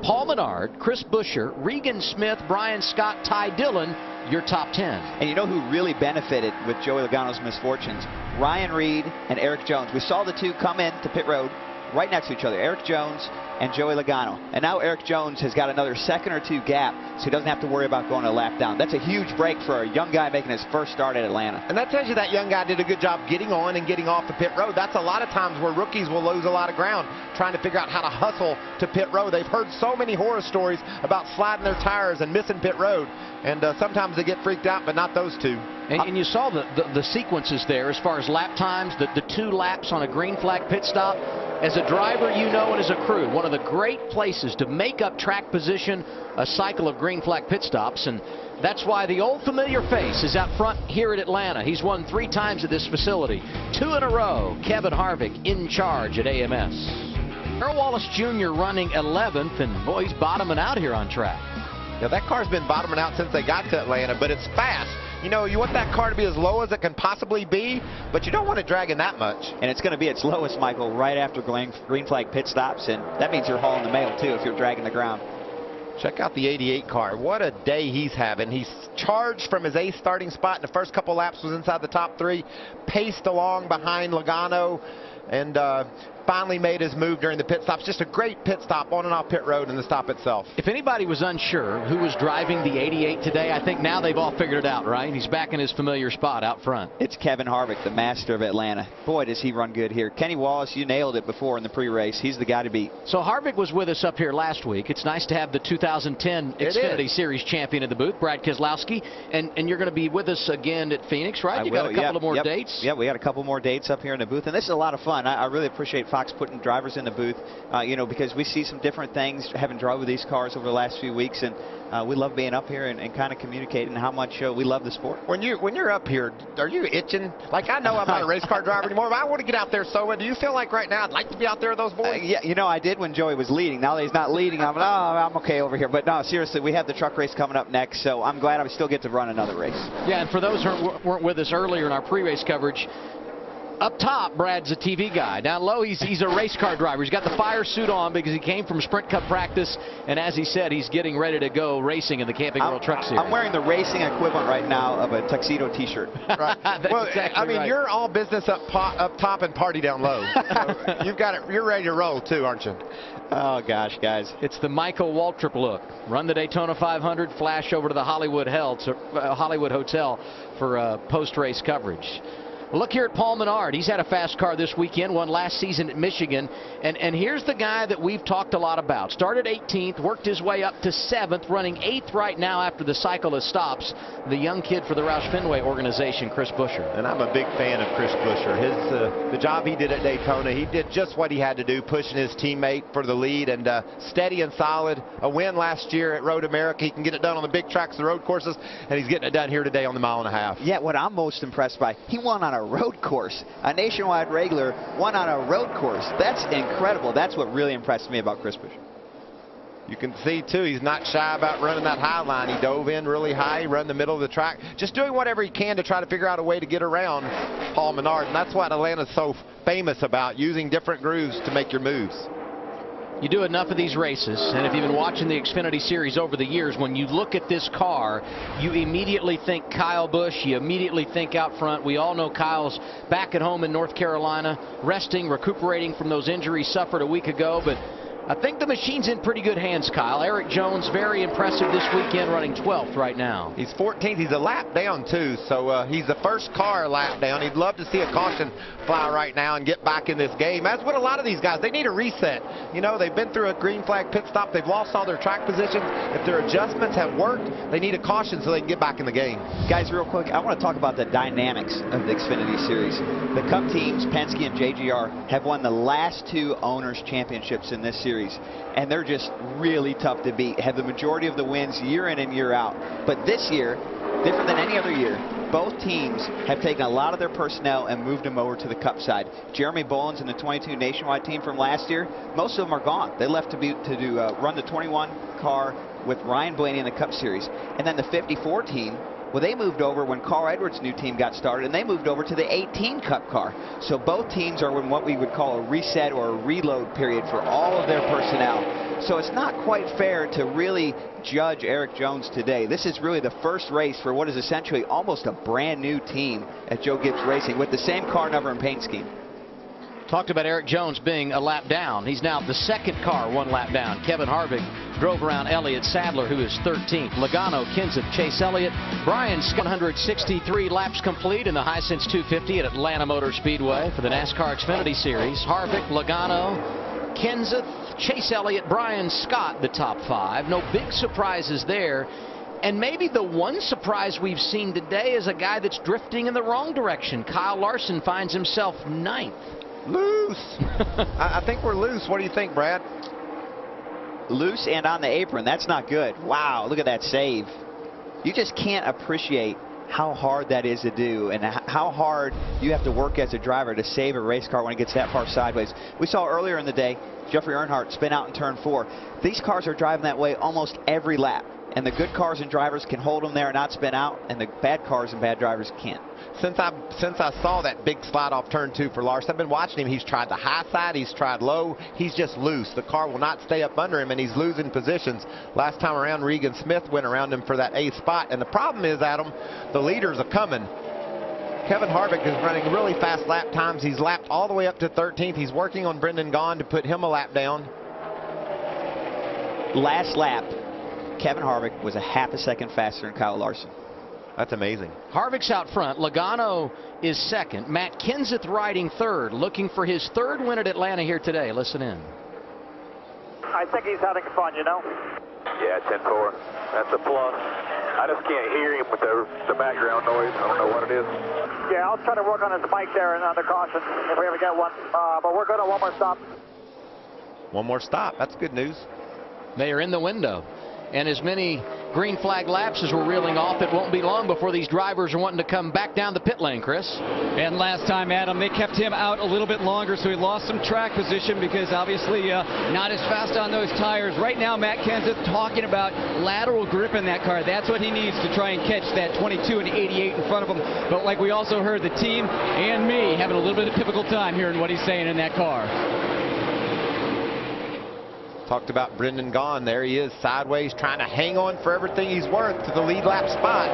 Paul Menard, Chris Buescher, Regan Smith, Brian Scott, Ty Dillon, your top 10. And you know who really benefited with Joey Logano's misfortunes? Ryan Reed and Eric Jones. We saw the two come in to pit road right next to each other, Eric Jones and Joey Logano. And now Eric Jones has got another second or two gap, so he doesn't have to worry about going a lap down. That's a huge break for a young guy making his first start at Atlanta. And that tells you that young guy did a good job getting on and getting off the pit road. That's a lot of times where rookies will lose a lot of ground trying to figure out how to hustle to pit road. They've heard so many horror stories about sliding their tires and missing pit road. And sometimes they get freaked out, but not those two. And you saw the sequences there as far as lap times, the 2 laps on a green flag pit stop. As a driver, you know, and as a crew, one of the great places to make up track position, a cycle of green flag pit stops. And that's why the old familiar face is out front here at Atlanta. He's won 3 times at this facility. 2 in a row. Kevin Harvick in charge at AMS. Earl Wallace Jr. running 11th, and boy, he's bottoming out here on track. Yeah, that car's been bottoming out since they got to Atlanta, but it's fast. You know, you want that car to be as low as it can possibly be, but you don't want it dragging that much. And it's going to be its lowest, Michael, right after green flag pit stops, and that means you're hauling the mail, too, if you're dragging the ground. Check out the 88 car. What a day he's having. He's charged from his 8th starting spot in the first couple laps, was inside the top 3, paced along behind Logano, and finally made his move during the pit stops. Just a great pit stop on and off pit road and the stop itself. If anybody was unsure who was driving the 88 today, I think now they've all figured it out, right? He's back in his familiar spot out front. It's Kevin Harvick, the master of Atlanta. Boy, does he run good here. Kenny Wallace, you nailed it before in the pre-race. He's the guy to beat. So Harvick was with us up here last week. It's nice to have the 2010 Xfinity Series champion in the booth, Brad Keselowski. And you're going to be with us again at Phoenix, right? You got a couple of more dates? Yeah, we got a couple more dates up here in the booth. And this is a lot of fun. I really appreciate Fox putting drivers in the booth, you know, because we see some different things, having drove with these cars over the last few weeks, and we love being up here and kind of communicating how much we love the sport. When you're up here, are you itching? Like, I know I'm not a race car driver anymore, but I want to get out there so much. Do you feel like right now I'd like to be out there with those boys? Yeah, you know, I did when Joey was leading. Now that he's not leading, I'm okay over here. But no, seriously, we have the truck race coming up next, so I'm glad I still get to run another race. Yeah, and for those who weren't with us earlier in our pre-race coverage, up top, Brad's a TV guy. Down low, he's a race car driver. He's got the fire suit on because he came from Sprint Cup practice, and as he said, he's getting ready to go racing in the Camping World Truck Series. I'm wearing the racing equivalent right now of a tuxedo T-shirt. Right. Well, exactly I mean, you're all business up top and party down low. So you've got it. You're ready to roll too, aren't you? Oh gosh, guys! It's the Michael Waltrip look. Run the Daytona 500, flash over to the Hollywood Hotel for post-race coverage. Look here at Paul Menard. He's had a fast car this weekend, won last season at Michigan. And here's the guy that we've talked a lot about. Started 18th, worked his way up to 7th, running 8th right now after the cycle of stops. The young kid for the Roush Fenway organization, Chris Buescher. And I'm a big fan of Chris Buescher. The job he did at Daytona, he did just what he had to do, pushing his teammate for the lead, and steady and solid. A win last year at Road America. He can get it done on the big tracks, the road courses, and he's getting it done here today on the 1.5 mile. Yeah, what I'm most impressed by, he won on a road course. A nationwide regular won on a road course. That's incredible. That's what really impressed me about Chris Buescher. You can see, too, he's not shy about running that high line. He dove in really high, run the middle of the track, just doing whatever he can to try to figure out a way to get around Paul Menard. And that's what Atlanta's so famous about, using different grooves to make your moves. You do enough of these races, and if you've been watching the Xfinity Series over the years, when you look at this car, you immediately think Kyle Busch, you immediately think out front. We all know Kyle's back at home in North Carolina, resting, recuperating from those injuries suffered a week ago, but I think the machine's in pretty good hands, Kyle. Eric Jones, very impressive this weekend, running 12th right now. He's 14th. He's a lap down, too, so he's the first car lap down. He'd love to see a caution fly right now and get back in this game. As with a lot of these guys, they need a reset. You know, they've been through a green flag pit stop. They've lost all their track positions. If their adjustments have worked, they need a caution so they can get back in the game. Guys, real quick, I want to talk about the dynamics of the Xfinity Series. The Cup teams, Penske and JGR, have won the last 2 owners' championships in this series, and they're just really tough to beat. Have the majority of the wins year in and year out. But this year, different than any other year, both teams have taken a lot of their personnel and moved them over to the Cup side. Jeremy Bolins and the 22 Nationwide team from last year, most of them are gone. They left to run the 21 car with Ryan Blaney in the Cup Series. And then the 54 team, well, they moved over when Carl Edwards' new team got started, and they moved over to the 18 Cup car. So both teams are in what we would call a reset or a reload period for all of their personnel. So it's not quite fair to really judge Eric Jones today. This is really the first race for what is essentially almost a brand new team at Joe Gibbs Racing with the same car number and paint scheme. Talked about Eric Jones being a lap down. He's now the second car 1 lap down. Kevin Harvick drove around Elliott Sadler, who is 13th. Logano, Kenseth, Chase Elliott. Brian Scott, 163 laps complete in the Hisense 250 at Atlanta Motor Speedway for the NASCAR Xfinity Series. Harvick, Logano, Kenseth, Chase Elliott, Brian Scott, the top 5. No big surprises there. And maybe the one surprise we've seen today is a guy that's drifting in the wrong direction. Kyle Larson finds himself 9th. Loose. I think we're loose. What do you think, Brad? Loose and on the apron. That's not good. Wow, look at that save. You just can't appreciate how hard that is to do and how hard you have to work as a driver to save a race car when it gets that far sideways. We saw earlier in the day Jeffrey Earnhardt spin out in turn 4. These cars are driving that way almost every lap. And the good cars and drivers can hold them there and not spin out, and the bad cars and bad drivers can't. Since I saw that big slide off turn 2 for Larson, I've been watching him. He's tried the high side, he's tried low. He's just loose. The car will not stay up under him, and he's losing positions. Last time around, Regan Smith went around him for that 8th spot. And the problem is, Adam, the leaders are coming. Kevin Harvick is running really fast lap times. He's lapped all the way up to 13th. He's working on Brendan Gaughan to put him a lap down. Last lap, Kevin Harvick was a half a second faster than Kyle Larson. That's amazing. Harvick's out front. Logano is second. Matt Kenseth riding 3rd, looking for his 3rd win at Atlanta here today. Listen in. I think he's having fun, you know? Yeah, 10-4. That's a plus. I just can't hear him with the background noise. I don't know what it is. Yeah, I'll try to work on his mic there and under caution if we ever get one. But we're good on 1 more stop. 1 more stop. That's good news. They are in the window. And as many green flag laps as we're reeling off, it won't be long before these drivers are wanting to come back down the pit lane, Chris. And last time, Adam, they kept him out a little bit longer, so he lost some track position because obviously not as fast on those tires. Right now, Matt Kenseth talking about lateral grip in that car. That's what he needs to try and catch that 22 and 88 in front of him. But like we also heard, the team and me having a little bit of typical time hearing what he's saying in that car. Talked about Brendan Gaughan. There he is, sideways, trying to hang on for everything he's worth to the lead lap spot.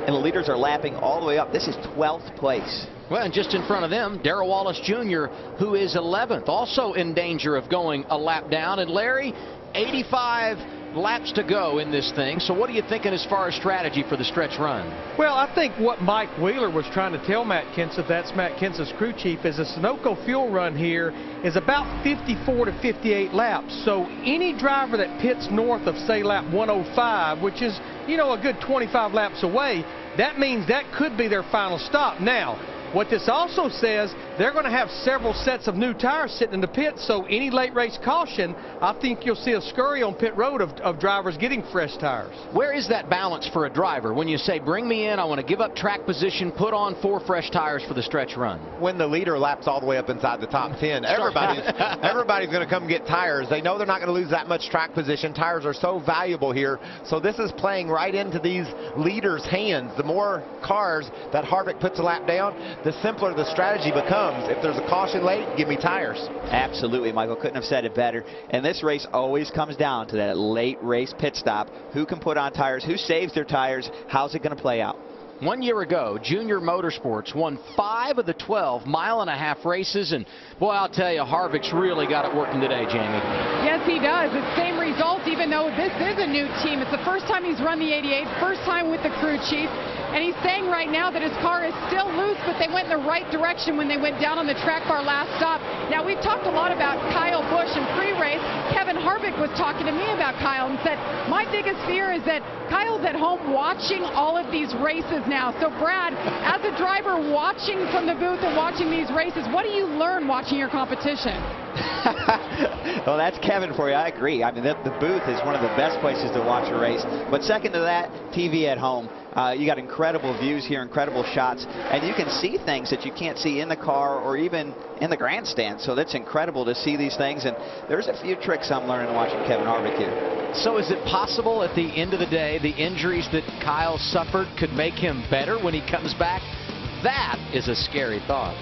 And the leaders are lapping all the way up. This is 12th place. Well, and just in front of them, Darrell Wallace Jr., who is 11th, also in danger of going a lap down. And Larry, 85 laps to go in this thing. So what are you thinking as far as strategy for the stretch run? Well, I think what Mike Wheeler was trying to tell Matt Kenseth, that's Matt Kenseth's crew chief, is a Sunoco fuel run here is about 54 to 58 laps. So any driver that pits north of, say, lap 105, which is, you know, a good 25 laps away, that means that could be their final stop. Now, what this also says, they're going to have several sets of new tires sitting in the pit, so any late race caution, I think you'll see a scurry on pit road of drivers getting fresh tires. Where is that balance for a driver when you say, bring me in, I want to give up track position, put on 4 fresh tires for the stretch run? When the leader laps all the way up inside the top 10, everybody's going to come get tires. They know they're not going to lose that much track position. Tires are so valuable here, so this is playing right into these leaders' hands. The more cars that Harvick puts a lap down, the simpler the strategy becomes. If there's a caution late, give me tires. Absolutely, Michael. Couldn't have said it better. And this race always comes down to that late race pit stop. Who can put on tires? Who saves their tires? How's it going to play out? 1 year ago, Junior Motorsports won 5 of the 12 mile-and-a-half races, and boy, I'll tell you, Harvick's really got it working today, Jamie. Yes, he does. It's same results, even though this is a new team. It's the first time he's run the 88, first time with the crew chief. And he's saying right now that his car is still loose, but they went in the right direction when they went down on the track bar last stop. Now, we've talked a lot about Kyle Busch and pre-race. Kevin Harvick was talking to me about Kyle and said, my biggest fear is that Kyle's at home watching all of these races now. So, Brad, as a driver watching from the booth and watching these races, what do you learn watching your competition? Well, that's Kevin for you. I agree. I mean, the booth is one of the best places to watch a race. But second to that, TV at home. You got incredible views here, incredible shots, and you can see things that you can't see in the car or even in the grandstand. So that's incredible to see these things, and there's a few tricks I'm learning watching Kevin Harvick here. So is it possible at the end of the day, the injuries that Kyle suffered could make him better when he comes back? That is a scary thought.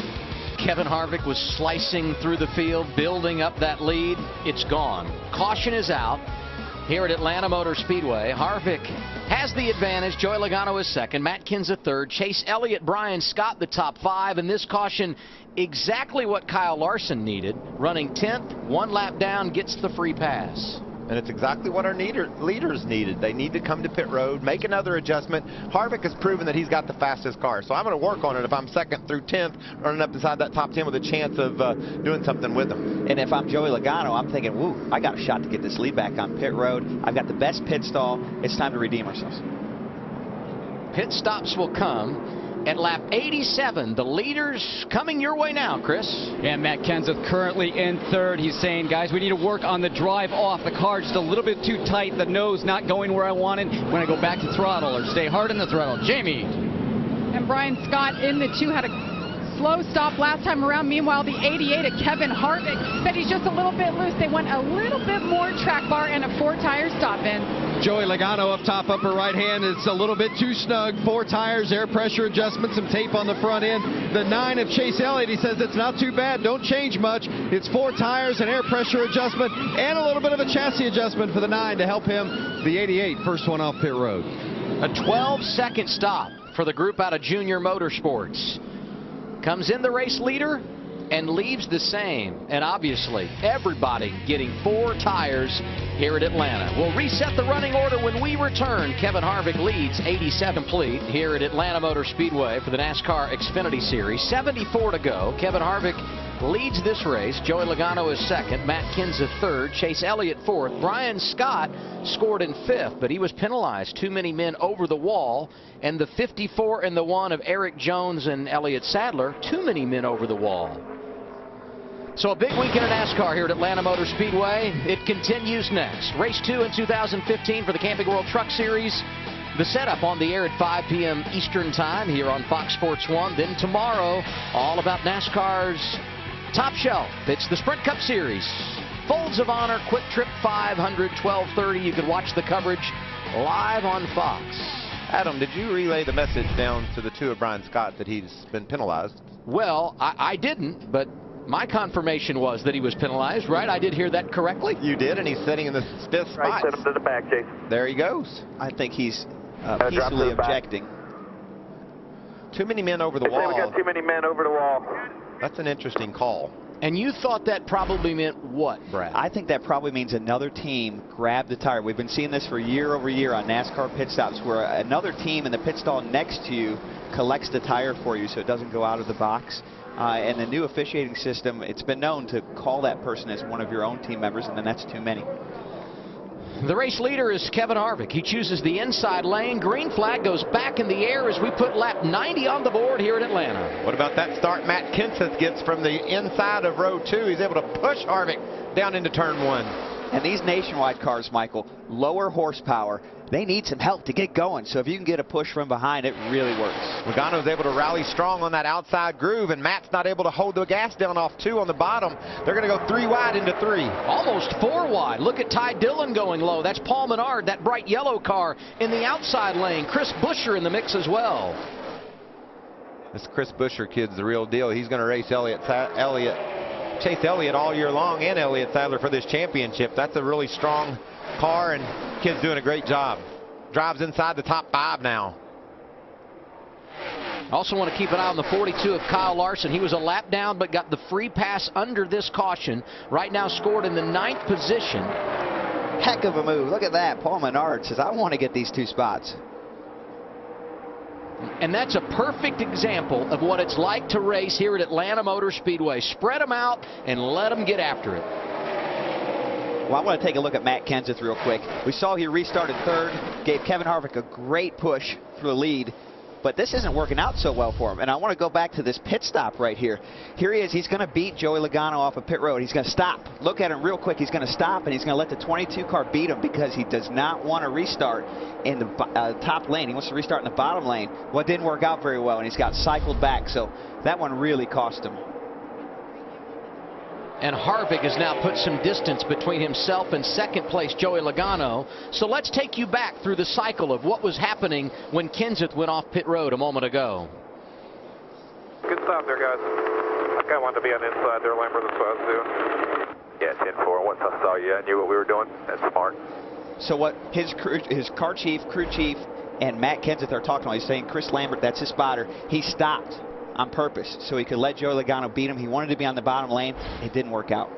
Kevin Harvick was slicing through the field, building up that lead. It's gone. Caution is out here at Atlanta Motor Speedway. Harvick has the advantage. Joey Logano is second. Matt Kenseth third. Chase Elliott, Brian Scott the top 5. And this caution, exactly what Kyle Larson needed. Running 10th, 1 lap down, gets the free pass. And it's exactly what our leaders needed. They need to come to pit road, make another adjustment. Harvick has proven that he's got the fastest car. So I'm going to work on it if I'm 2nd through 10th, running up beside that top 10 with a chance of doing something with him. And if I'm Joey Logano, I'm thinking, woo, I got a shot to get this lead back on pit road. I've got the best pit stall. It's time to redeem ourselves. Pit stops will come at lap 87. The leaders coming your way now, Chris. And Matt Kenseth currently in 3rd. He's saying, guys, we need to work on the drive off. The car just a little bit too tight. The nose not going where I wanted. When I go back to throttle or stay hard in the throttle. Jamie. And Brian Scott in the 2 had a slow stop last time around. Meanwhile, the 88 of Kevin Harvick said he's just a little bit loose. They went a little bit more track bar and a 4-tire stop in. Joey Logano up top, upper right hand. It's a little bit too snug. 4 tires, air pressure adjustment, some tape on the front end. The 9 of Chase Elliott, he says it's not too bad. Don't change much. It's 4 tires, an air pressure adjustment, and a little bit of a chassis adjustment for the 9 to help him. The 88, first one off pit road. A 12-second stop for the group out of Junior Motorsports. Comes in the race leader and leaves the same. And obviously, everybody getting 4 tires here at Atlanta. We'll reset the running order when we return. Kevin Harvick leads 87 complete here at Atlanta Motor Speedway for the NASCAR Xfinity Series. 74 to go. Kevin Harvick leads this race. Joey Logano is 2nd. Matt Kenseth 3rd. Chase Elliott 4th. Brian Scott scored in 5th, but he was penalized. Too many men over the wall. And the 54 and the 1 of Eric Jones and Elliott Sadler, too many men over the wall. So a big weekend in NASCAR here at Atlanta Motor Speedway. It continues next. Race 2 in 2015 for the Camping World Truck Series. The setup on the air at 5 p.m. Eastern Time here on Fox Sports 1. Then tomorrow, all about NASCAR's Top Shelf. It's the Sprint Cup Series. Folds of Honor, Quick Trip 500, 12:30. You can watch the coverage live on Fox. Adam, did you relay the message down to the 2 of Brian Scott that he's been penalized? Well, I didn't, but my confirmation was that he was penalized, right? I did hear that correctly. You did, and he's sitting in the stiff spot. Right, set him to the back, Jason. There he goes. I think he's peacefully objecting. Too many men over the wall. We got too many men over the wall. That's an interesting call. And you thought that probably meant what, Brad? I think that probably means another team grabbed the tire. We've been seeing this for year over year on NASCAR pit stops where another team in the pit stall next to you collects the tire for you so it doesn't go out of the box. And the new officiating system, it's been known to call that person as one of your own team members, and then that's too many. The race leader is Kevin Harvick. He chooses the inside lane. Green flag goes back in the air as we put lap 90 on the board here at Atlanta. What about that start Matt Kenseth gets from the inside of row 2? He's able to push Harvick down into turn 1. And these nationwide cars, Michael, lower horsepower, they need some help to get going. So if you can get a push from behind, it really works. Logano's able to rally strong on that outside groove, and Matt's not able to hold the gas down off 2 on the bottom. They're going to go 3 wide into 3. Almost 4 wide. Look at Ty Dillon going low. That's Paul Menard, that bright yellow car in the outside lane. Chris Buescher in the mix as well. This Chris Buescher kid's the real deal. He's going to race Chase Elliott all year long, and Elliott Sadler for this championship. That's a really strong car, and kid's doing a great job. Drives inside the top 5 now. Also want to keep an eye on the 42 of Kyle Larson. He was a lap down but got the free pass under this caution. Right now scored in the 9th position. Heck of a move. Look at that. Paul Menard says, I want to get these 2 spots. And that's a perfect example of what it's like to race here at Atlanta Motor Speedway. Spread them out and let them get after it. Well, I want to take a look at Matt Kenseth real quick. We saw he restarted 3rd, gave Kevin Harvick a great push for the lead, but this isn't working out so well for him. And I want to go back to this pit stop right here. Here he is. He's going to beat Joey Logano off of pit road. He's going to stop. Look at him real quick. He's going to stop, and he's going to let the 22 car beat him because he does not want to restart in the top lane. He wants to restart in the bottom lane. Well, it didn't work out very well, and he's got cycled back. So that one really cost him. And Harvick has now put some distance between himself and 2nd place Joey Logano. So let's take you back through the cycle of what was happening when Kenseth went off pit road a moment ago. Good stop there, guys. I kind of wanted to be on the inside there, Lambert, that's what I was doing. Yeah, 10-4. Once I saw you, I knew what we were doing. That's smart. So what his car chief, crew chief, and Matt Kenseth are talking about, he's saying Chris Lambert, that's his spotter, he stopped on purpose so he could let Joey Logano beat him. He wanted to be on the bottom lane. It didn't work out.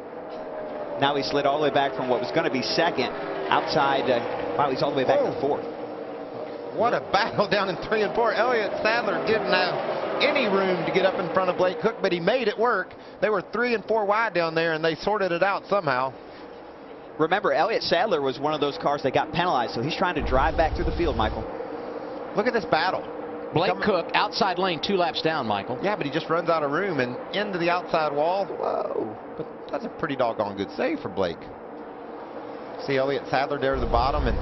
Now he slid all the way back from what was going to be 2nd outside. Wow, he's all the way back to 4th. What a battle down in 3 and 4. Elliott Sadler didn't have any room to get up in front of Blake Cook, but he made it work. They were 3 and 4 wide down there, and they sorted it out somehow. Remember, Elliott Sadler was one of those cars that got penalized, so he's trying to drive back through the field, Michael. Look at this battle. Blake Cook, outside lane, 2 laps down, Michael. Yeah, but he just runs out of room and into the outside wall. Whoa. But that's a pretty doggone good save for Blake. See Elliott Sadler there at the bottom, and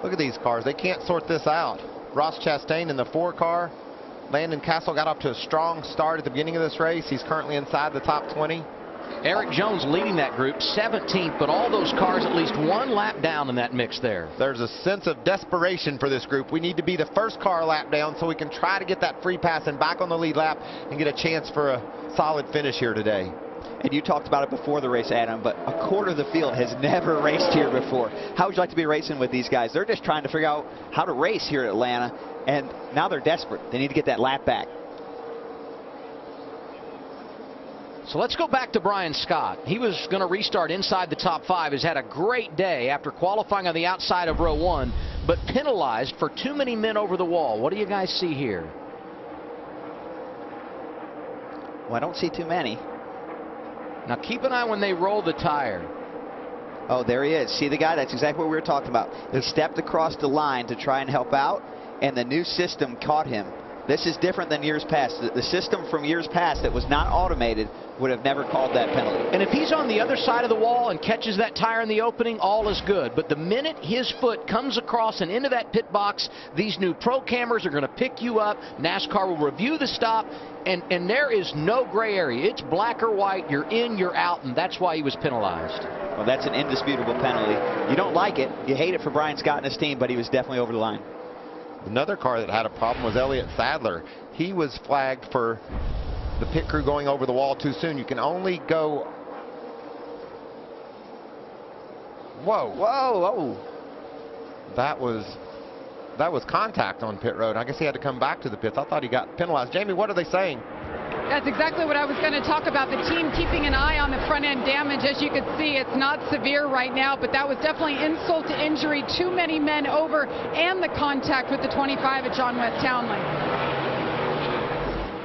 look at these cars. They can't sort this out. Ross Chastain in the 4 car. Landon Castle got off to a strong start at the beginning of this race. He's currently inside the top 20. Eric Jones leading that group, 17th, but all those cars at least 1 lap down in that mix there. There's a sense of desperation for this group. We need to be the first car lap down so we can try to get that free pass and back on the lead lap and get a chance for a solid finish here today. And you talked about it before the race, Adam, but a quarter of the field has never raced here before. How would you like to be racing with these guys? They're just trying to figure out how to race here at Atlanta, and now they're desperate. They need to get that lap back. So let's go back to Brian Scott. He was going to restart inside the top 5. Has had a great day after qualifying on the outside of row 1, but penalized for too many men over the wall. What do you guys see here? Well, I don't see too many. Now keep an eye when they roll the tire. Oh, there he is. See the guy? That's exactly what we were talking about. He stepped across the line to try and help out, and the new system caught him. This is different than years past. The system from years past that was not automated would have never called that penalty. And if he's on the other side of the wall and catches that tire in the opening, all is good. But the minute his foot comes across and into that pit box, these new pro cameras are going to pick you up. NASCAR will review the stop, and there is no gray area. It's black or white. You're in, you're out, and that's why he was penalized. Well, that's an indisputable penalty. You don't like it. You hate it for Brian Scott and his team, but he was definitely over the line. Another car that had a problem was Elliott Sadler. He was flagged for the pit crew going over the wall too soon. You can only go... Whoa. Whoa, whoa. That was contact on pit road. I guess he had to come back to the pits. I thought he got penalized. Jamie, what are they saying? That's exactly what I was going to talk about. The team keeping an eye on the front end damage. As you can see, it's not severe right now, but that was definitely insult to injury. Too many men over, and the contact with the 25 at John West Townley.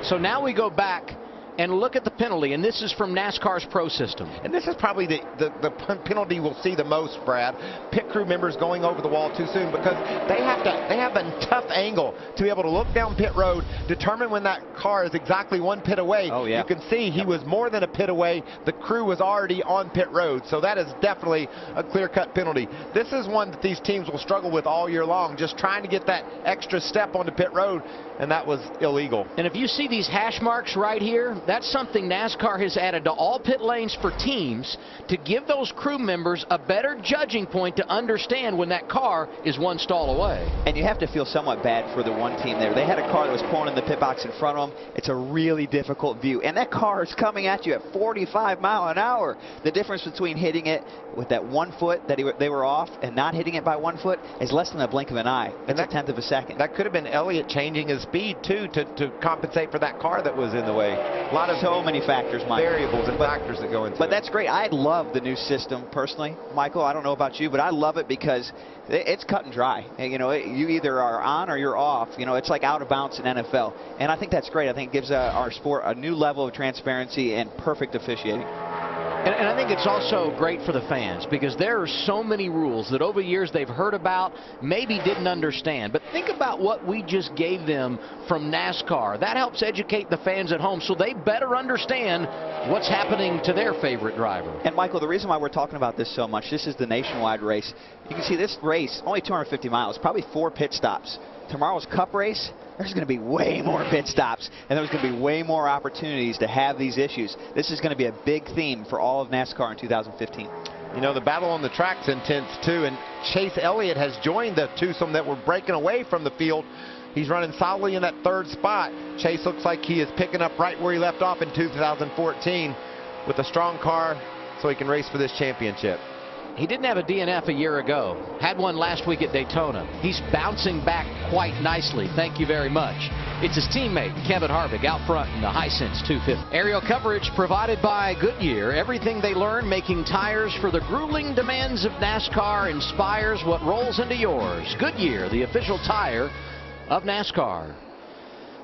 So now we go back and look at the penalty, and this is from NASCAR's pro system. And this is probably the penalty we'll see the most, Brad. Pit crew members going over the wall too soon, because they have a tough angle to be able to look down pit road, determine when that car is exactly 1 pit away. Oh, yeah. You can see he was more than a pit away. The crew was already on pit road, so that is definitely a clear-cut penalty. This is one that these teams will struggle with all year long, just trying to get that extra step onto pit road, and that was illegal. And if you see these hash marks right here, that's something NASCAR has added to all pit lanes for teams to give those crew members a better judging point to understand when that car is 1 stall away. And you have to feel somewhat bad for the one team there. They had a car that was pulling in the pit box in front of them. It's a really difficult view. And that car is coming at you at 45 miles an hour. The difference between hitting it with that 1 foot that they were off and not hitting it by 1 foot is less than a blink of an eye. It's a tenth of a second. That could have been Elliott changing his speed, too, to compensate for that car that was in the way. A lot of so many factors, Mike. Variables and factors that go into it. But that's great. I love the new system, personally. Michael, I don't know about you, but I love it because it's cut and dry. You know, you either are on or you're off. You know, it's like out of bounds in NFL. And I think that's great. I think it gives our sport a new level of transparency and perfect officiating. And I think it's also great for the fans because there are so many rules that over the years they've heard about, maybe didn't understand. But think about what we just gave them from NASCAR. That helps educate the fans at home so they better understand what's happening to their favorite driver. And Michael, the reason why we're talking about this so much, this is the nationwide race. You can see this race, only 250 miles, probably 4 pit stops. Tomorrow's Cup race, there's going to be way more pit stops, and there's going to be way more opportunities to have these issues. This is going to be a big theme for all of NASCAR in 2015. You know, the battle on the track's intense, too, and Chase Elliott has joined the twosome that were breaking away from the field. He's running solidly in that 3rd spot. Chase looks like he is picking up right where he left off in 2014 with a strong car so he can race for this championship. He didn't have a DNF a year ago. Had one last week at Daytona. He's bouncing back quite nicely. Thank you very much. It's his teammate, Kevin Harvick, out front in the Hisense 250. Aerial coverage provided by Goodyear. Everything they learn making tires for the grueling demands of NASCAR inspires what rolls into yours. Goodyear, the official tire of NASCAR.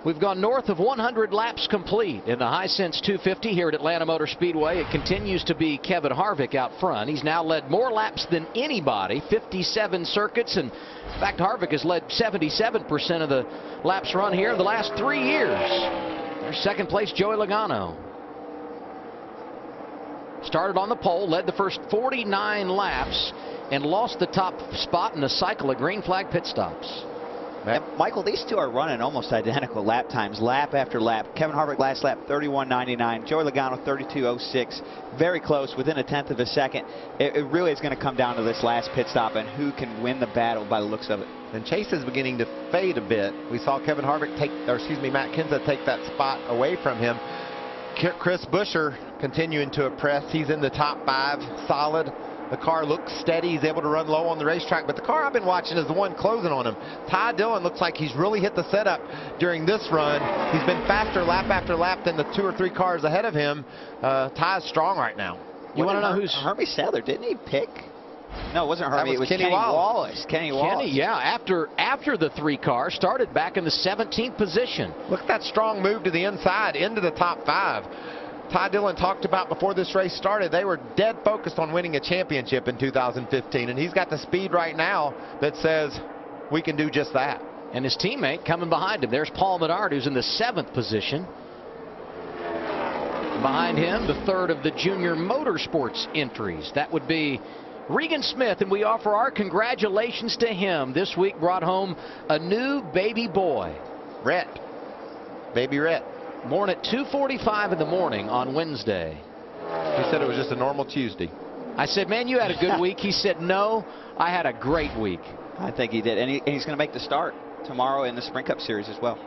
We've gone north of 100 laps complete in the Hisense 250 here at Atlanta Motor Speedway. It continues to be Kevin Harvick out front. He's now led more laps than anybody, 57 circuits. And in fact, Harvick has led 77% of the laps run here in the last 3 years. There's second place, Joey Logano. Started on the pole, led the first 49 laps, and lost the top spot in a cycle of green flag pit stops. And Michael, these two are running almost identical lap times, lap after lap. Kevin Harvick last lap 31.99, Joey Logano 32.06, very close, within a tenth of a second. It really is going to come down to this last pit stop and who can win the battle by the looks of it. And Chase is beginning to fade a bit. We saw Kevin Harvick Matt Kenseth take that spot away from him. Chris Buescher continuing to impress. He's in the top 5, solid. The car looks steady. He's able to run low on the racetrack. But the car I've been watching is the one closing on him. Ty Dillon looks like he's really hit the setup during this run. He's been faster lap after lap than the 2 or 3 cars ahead of him. Ty's strong right now. You want to know who's... Hermie Sadler, didn't he pick? No, it wasn't Hermie. It was Kenny Wallace. Kenny Wallace. Yeah, after the 3 cars, started back in the 17th position. Look at that strong move to the inside into the top 5. Ty Dillon talked about before this race started, they were dead focused on winning a championship in 2015, and he's got the speed right now that says we can do just that. And his teammate coming behind him. There's Paul Menard, who's in the 7th position. Behind him, the 3rd of the junior motorsports entries. That would be Regan Smith, and we offer our congratulations to him. This week brought home a new baby boy. Rhett. Baby Rhett. Born at 2:45 in the morning on Wednesday. He said it was just a normal Tuesday. I said, man, you had a good week. He said, no, I had a great week. I think he did. And he's going to make the start tomorrow in the Sprint Cup Series as well.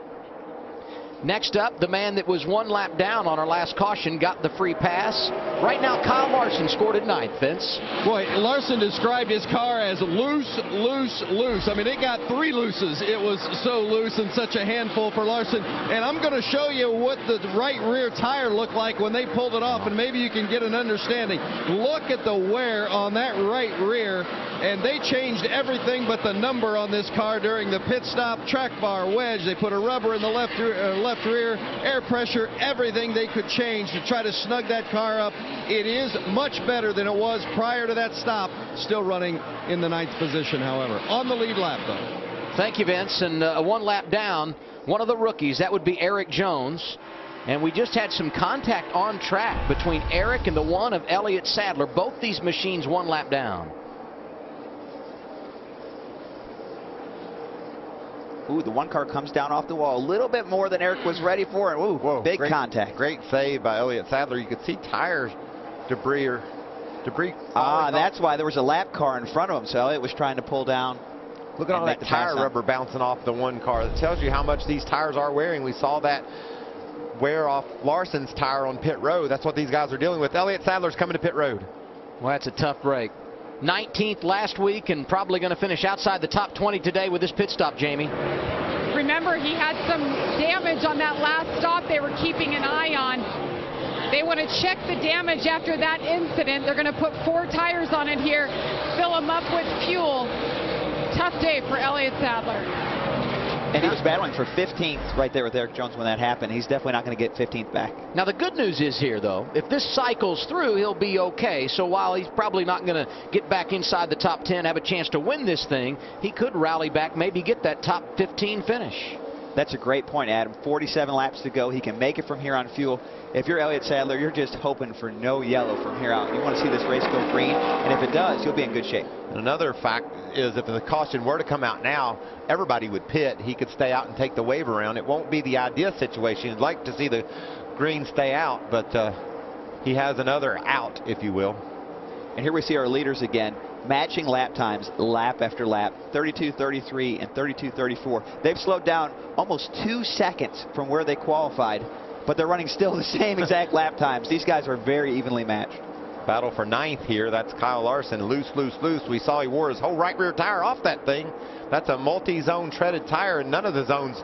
Next up, the man that was 1 lap down on our last caution got the free pass. Right now, Kyle Larson scored at 9th, Vince. Boy, Larson described his car as loose, loose, loose. I mean, it got 3 looses. It was so loose and such a handful for Larson. And I'm going to show you what the right rear tire looked like when they pulled it off, and maybe you can get an understanding. Look at the wear on that right rear. And they changed everything but the number on this car during the pit stop. Track bar, wedge, they put a rubber in the left rear, air pressure, everything they could change to try to snug that car up. It is much better than it was prior to that stop. Still running in the 9th position, however. On the lead lap, though. Thank you, Vince. And 1 lap down, one of the rookies, that would be Eric Jones. And we just had some contact on track between Eric and the one of Elliott Sadler. Both these machines 1 lap down. Ooh, the 1 car comes down off the wall a little bit more than Eric was ready for. And ooh, whoa, big contact. Great save by Elliott Sadler. You could see tire debris. That's why there was a lap car in front of him. So Elliott was trying to pull down. Look at all that tire rubber bouncing off the 1 car. That tells you how much these tires are wearing. We saw that wear off Larson's tire on pit road. That's what these guys are dealing with. Elliott Sadler's coming to pit road. Well, that's a tough break. 19th last week and probably going to finish outside the top 20 today with this pit stop, Jamie. Remember, he had some damage on that last stop they were keeping an eye on. They want to check the damage after that incident. They're going to put 4 tires on it here, fill them up with fuel. Tough day for Elliott Sadler. And he was battling for 15th right there with Erik Jones when that happened. He's definitely not going to get 15th back. Now, the good news is here, though, if this cycles through, he'll be okay. So while he's probably not going to get back inside the top 10, have a chance to win this thing, he could rally back, maybe get that top 15 finish. That's a great point, Adam. 47 laps to go. He can make it from here on fuel. If you're Elliott Sadler, you're just hoping for no yellow from here out. You want to see this race go green, and if it does, you'll be in good shape. And another fact is if the caution were to come out now, everybody would pit. He could stay out and take the wave around. It won't be the ideal situation. You'd like to see the green stay out, but he has another out, if you will. And here we see our leaders again, matching lap times lap after lap, 32.33 and 32.34. They've slowed down almost 2 seconds from where they qualified, but they're running still the same exact lap times. These guys are very evenly matched. Battle for 9th here. That's Kyle Larson. Loose, loose, loose. We saw he wore his whole right rear tire off that thing. That's a multi-zone treaded tire, and none of the zones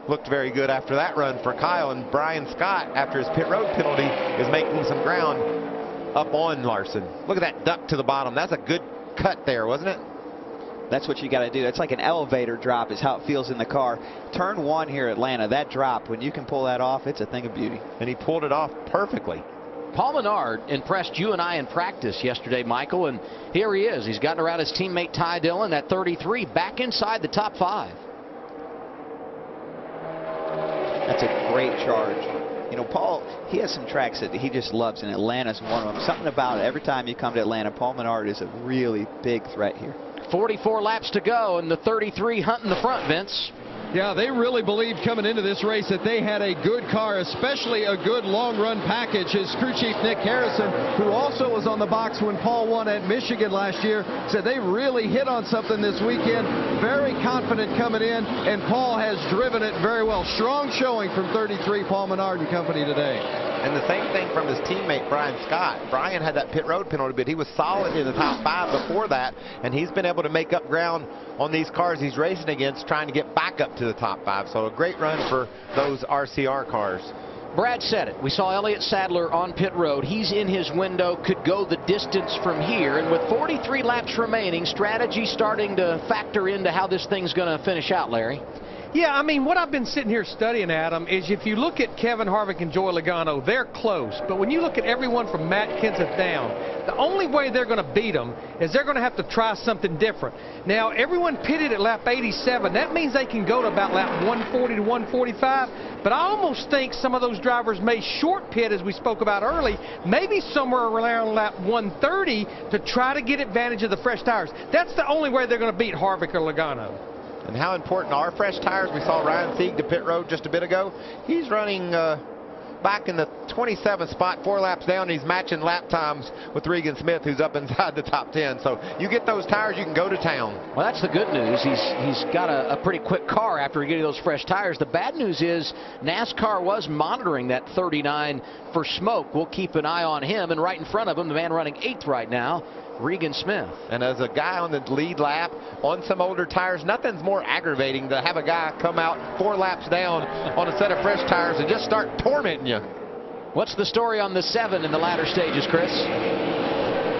looked very good after that run for Kyle. And Brian Scott, after his pit road penalty, is making some ground up on Larson. Look at that duck to the bottom. That's a good cut there, wasn't it? That's what you got to do. It's like an elevator drop is how it feels in the car. Turn 1 here at Atlanta, that drop, when you can pull that off, it's a thing of beauty. And he pulled it off perfectly. Paul Menard impressed you and I in practice yesterday, Michael, and here he is. He's gotten around his teammate Ty Dillon at 33, back inside the top 5. That's a great charge. You know, Paul, he has some tracks that he just loves, and Atlanta's one of them. Something about it. Every time you come to Atlanta, Paul Menard is a really big threat here. 44 laps to go, and the 33 hunting the front, Vince. Yeah, they really believed coming into this race that they had a good car, especially a good long-run package. His crew chief, Nick Harrison, who also was on the box when Paul won at Michigan last year, said they really hit on something this weekend. Very confident coming in, and Paul has driven it very well. Strong showing from 33, Paul Menard and company today. And the same thing from his teammate, Brian Scott. Brian had that pit road penalty, but he was solid in the top 5 before that, and he's been able to make up ground on these cars he's racing against, trying to get back up to the top 5. So a great run for those RCR cars. Brad said it. We saw Elliott Sadler on pit road. He's in his window, could go the distance from here. And with 43 laps remaining, strategy starting to factor into how this thing's going to finish out, Larry. Yeah, I mean, what I've been sitting here studying, Adam, is if you look at Kevin Harvick and Joey Logano, they're close. But when you look at everyone from Matt Kenseth down, the only way they're going to beat them is they're going to have to try something different. Now, everyone pitted at lap 87. That means they can go to about lap 140 to 145. But I almost think some of those drivers may short pit, as we spoke about early, maybe somewhere around lap 130 to try to get advantage of the fresh tires. That's the only way they're going to beat Harvick or Logano. And how important are fresh tires? We saw Ryan Sieg to pit road just a bit ago. He's running back in the 27th spot, 4 laps down. He's matching lap times with Regan Smith, who's up inside the top 10. So you get those tires, you can go to town. Well, that's the good news. He's got a pretty quick car after getting those fresh tires. The bad news is NASCAR was monitoring that 39 for smoke. We'll keep an eye on him. And right in front of him, the man running 8th right now, Regan Smith. And as a guy on the lead lap on some older tires, nothing's more aggravating to have a guy come out 4 laps down on a set of fresh tires and just start tormenting you. What's the story on the 7 in the latter stages, Chris?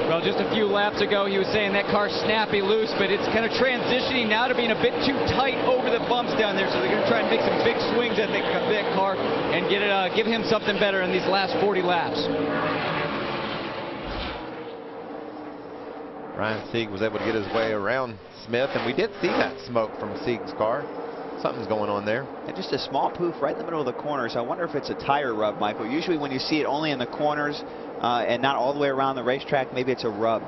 Well, just a few laps ago, he was saying that car's snappy loose, but it's kind of transitioning now to being a bit too tight over the bumps down there. So they're going to try and make some big swings at that car and get it, give him something better in these last 40 laps. Ryan Sieg was able to get his way around Smith, and we did see that smoke from Sieg's car. Something's going on there. And just a small poof right in the middle of the corners. I wonder if it's a tire rub, Michael. Usually when you see it only in the corners and not all the way around the racetrack, maybe it's a rub.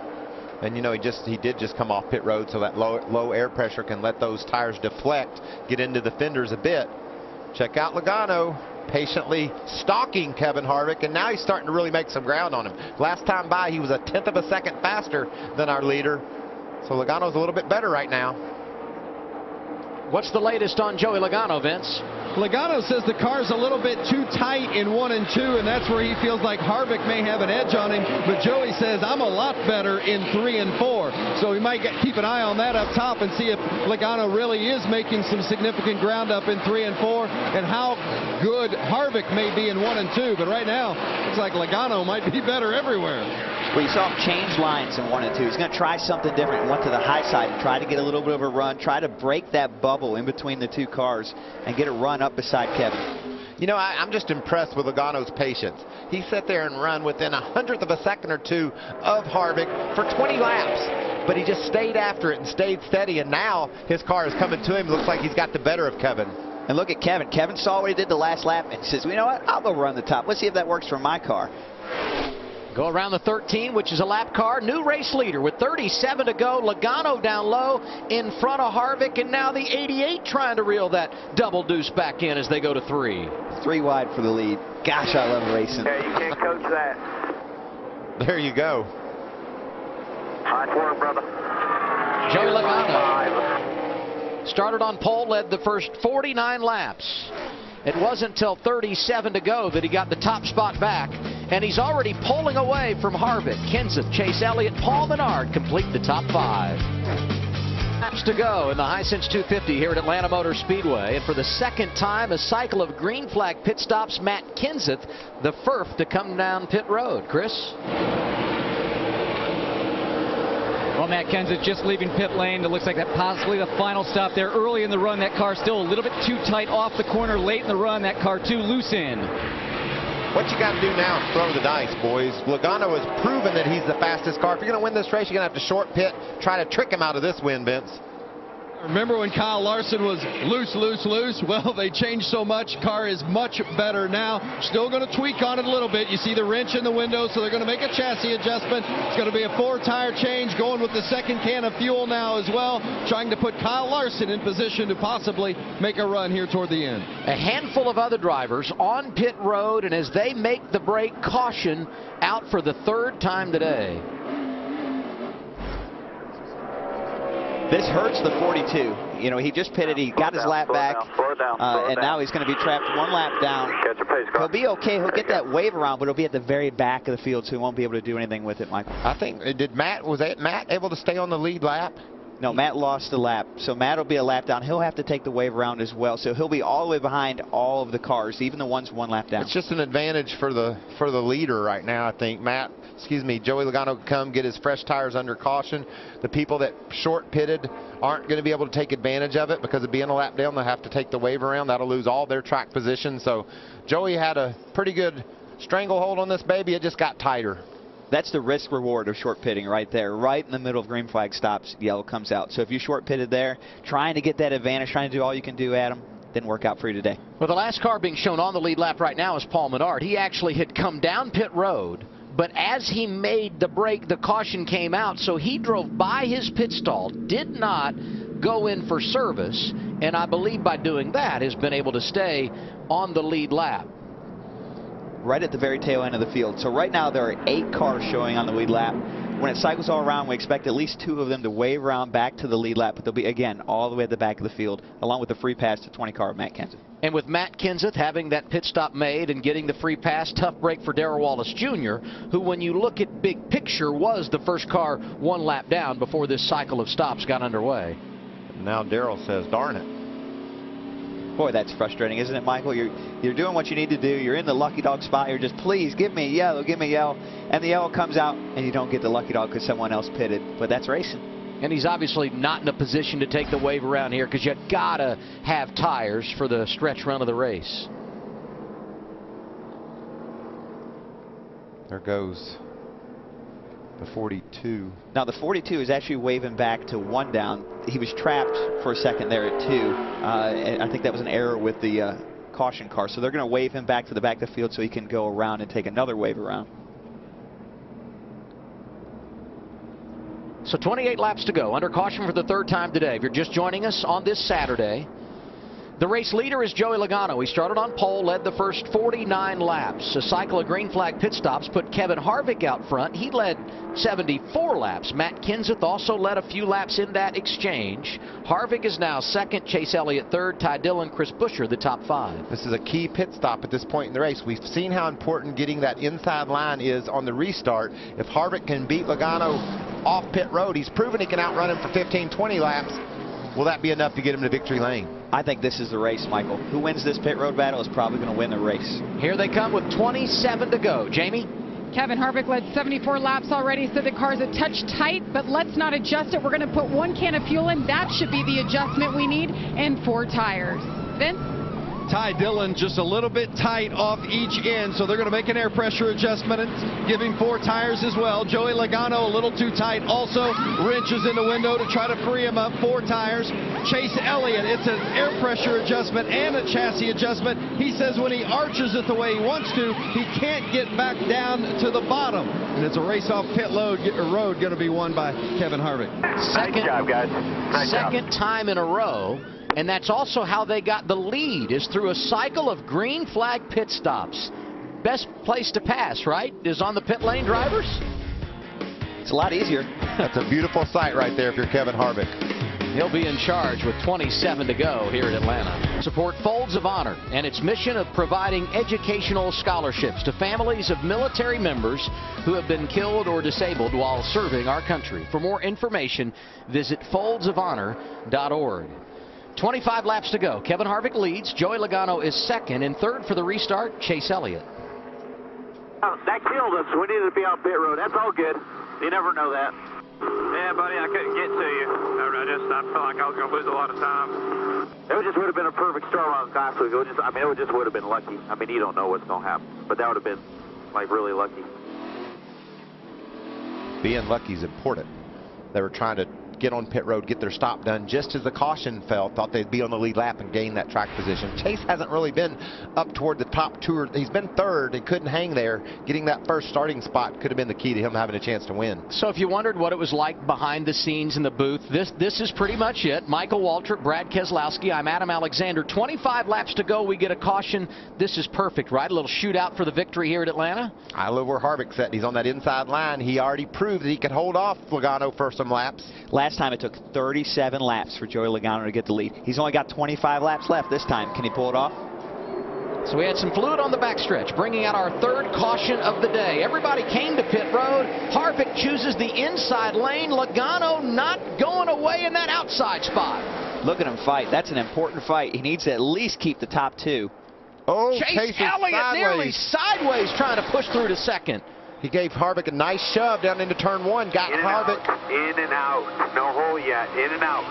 And you know, he did just come off pit road, so that low air pressure can let those tires deflect, get into the fenders a bit. Check out Logano patiently stalking Kevin Harvick, and now he's starting to really make some ground on him. Last time by, he was a 1/10 of a second faster than our leader. So Logano's a little bit better right now. What's the latest on Joey Logano, Vince? Logano says the car's a little bit too tight in 1 and 2, and that's where he feels like Harvick may have an edge on him. But Joey says, I'm a lot better in 3 and 4. So we might keep an eye on that up top and see if Logano really is making some significant ground up in 3 and 4, and how good Harvick may be in 1 and 2. But right now, looks like Logano might be better everywhere. Well, you saw him change lines in 1 and 2. He's going to try something different. He went to the high side and tried to get a little bit of a run, try to break that bubble in between the two cars and get a run up beside Kevin. You know, I'm just impressed with Logano's patience. He sat there and run within 100th of a second or two of Harvick for 20 laps. But he just stayed after it and stayed steady, and now his car is coming to him. Looks like he's got the better of Kevin. And look at Kevin. Kevin saw what he did the last lap and says, well, you know what, I'll go run the top. Let's see if that works for my car. Go around the 13, which is a lap car. New race leader with 37 to go. Logano down low in front of Harvick, and now the 88 trying to reel that double deuce back in as they go to 3. 3 wide for the lead. Gosh, I love racing. Yeah, you can't coach that. There you go. Nice work, brother. Joey Logano started on pole, led the first 49 laps. It wasn't until 37 to go that he got the top spot back, and he's already pulling away from Harvick. Kenseth, Chase Elliott, Paul Menard complete the top 5. Laps to go in the Hisense 250 here at Atlanta Motor Speedway, and for the second time, a cycle of green flag pit stops. Matt Kenseth, the first to come down pit road. Chris? Well, Matt Kenseth just leaving pit lane. It looks like that possibly the final stop there early in the run. That car still a little bit too tight off the corner late in the run. That car too loose in. What you got to do now is throw the dice, boys. Logano has proven that he's the fastest car. If you're going to win this race, you're going to have to short pit, try to trick him out of this win, Vince. Remember when Kyle Larson was loose? Well, they changed so much. Car is much better now. Still going to tweak on it a little bit. You see the wrench in the window, so they're going to make a chassis adjustment. It's going to be a 4-tire change, going with the second can of fuel now as well, trying to put Kyle Larson in position to possibly make a run here toward the end. A handful of other drivers on pit road, and as they make the break, caution out for the 3rd time today. This hurts the 42. You know, he just pitted. He got his lap back. And now he's going to be trapped 1 lap down. He'll be okay. He'll get that wave around, but he'll be at the very back of the field, so he won't be able to do anything with it, Michael. I think, was Matt able to stay on the lead lap? No, Matt lost the lap. So Matt will be a lap down. He'll have to take the wave around as well. So he'll be all the way behind all of the cars, even the ones 1 lap down. It's just an advantage for the leader right now, I think. Joey Logano can come get his fresh tires under caution. The people that short pitted aren't going to be able to take advantage of it because of being a lap down. They'll have to take the wave around. That'll lose all their track position. So Joey had a pretty good stranglehold on this baby. It just got tighter. That's the risk reward of short pitting right there. Right in the middle of green flag stops, yellow comes out. So if you short pitted there, trying to get that advantage, trying to do all you can do, Adam, didn't work out for you today. Well, the last car being shown on the lead lap right now is Paul Menard. He actually had come down pit road, but as he made the break, the caution came out, so he drove by his pit stall, did not go in for service, and I believe by doing that has been able to stay on the lead lap. Right at the very tail end of the field. So right now there are 8 cars showing on the lead lap. When it cycles all around, we expect at least 2 of them to wave around back to the lead lap, but they'll be, again, all the way at the back of the field, along with the free pass to 20 car of Matt Kenseth. And with Matt Kenseth having that pit stop made and getting the free pass, tough break for Darrell Wallace Jr., who, when you look at big picture, was the first car 1 lap down before this cycle of stops got underway. Now Darrell says, darn it. Boy, that's frustrating, isn't it, Michael? You're doing what you need to do. You're in the lucky dog spot. You're just, please, give me a yellow, give me a yellow. And the yellow comes out, and you don't get the lucky dog because someone else pitted. But that's racing. And he's obviously not in a position to take the wave around here because you got to have tires for the stretch run of the race. There goes the 42. Now, the 42 is actually waving back to 1 down. He was trapped for a second there at 2. And I think that was an error with the caution car. So they're going to wave him back to the back of the field so he can go around and take another wave around. So 28 laps to go. Under caution for the 3rd time today. If you're just joining us on this Saturday, The race leader is Joey Logano. He started on pole, led the first 49 laps. A cycle of green flag pit stops put Kevin Harvick out front. He led 74 laps. Matt Kenseth also led a few laps in that exchange. Harvick is now second, Chase Elliott third, Ty Dillon, Chris Buescher the top 5. This is a key pit stop at this point in the race. We've seen how important getting that inside line is on the restart. If Harvick can beat Logano off pit road, he's proven he can outrun him for 15, 20 laps. Will that be enough to get him to victory lane? I think this is the race, Michael. Who wins this pit road battle is probably going to win the race. Here they come with 27 to go. Jamie? Kevin Harvick led 74 laps already, so the car's a touch tight, but let's not adjust it. We're going to put 1 can of fuel in. That should be the adjustment we need, and 4 tires. Vince? Ty Dillon just a little bit tight off each end, so they're going to make an air pressure adjustment and give him 4 tires as well. Joey Logano a little too tight, also wrenches in the window to try to free him up, 4 tires. Chase Elliott, it's an air pressure adjustment and a chassis adjustment. He says when he arches it the way he wants to, he can't get back down to the bottom. And it's a race off pit road going to be won by Kevin Harvick. Second, nice job, guys. Nice second job. time in a row. And that's also how they got the lead, is through a cycle of green flag pit stops. Best place to pass, right, is on the pit lane drivers? It's a lot easier. That's a beautiful sight right there if you're Kevin Harvick. He'll be in charge with 27 to go here at Atlanta. Support Folds of Honor and its mission of providing educational scholarships to families of military members who have been killed or disabled while serving our country. For more information, visit foldsofhonor.org. 25 laps to go. Kevin Harvick leads. Joey Logano is second, and third for the restart, Chase Elliott. That killed us. We needed to be on pit road. That's all good. You never know that. Yeah, buddy, I couldn't get to you. I felt like I was going to lose a lot of time. It just would have been a perfect start on last week. It just would have been lucky. I mean, you don't know what's going to happen, but that would have been, like, really lucky. Being lucky is important. They were trying to get on pit road, get their stop done just as the caution fell. Thought they'd be on the lead lap and gain that track position. Chase hasn't really been up toward the top 2. He's been third and couldn't hang there. Getting that first starting spot could have been the key to him having a chance to win. So if you wondered what it was like behind the scenes in the booth, this is pretty much it. Michael Waltrip, Brad Keselowski, I'm Adam Alexander. 25 laps to go. We get a caution. This is perfect, right? A little shootout for the victory here at Atlanta. I love where Harvick's at. He's on that inside line. He already proved that he could hold off Logano for some laps. Last time it took 37 laps for Joey Logano to get the lead. He's only got 25 laps left this time. Can he pull it off? So we had some fluid on the backstretch, bringing out our third caution of the day. Everybody came to pit road. Harvick chooses the inside lane. Logano not going away in that outside spot. Look at him fight. That's an important fight. He needs to at least keep the top 2. Oh, Chase Elliott nearly sideways trying to push through to second. He gave Harvick a nice shove down into turn 1. Got Harvick. In and out. No hole yet. In and out.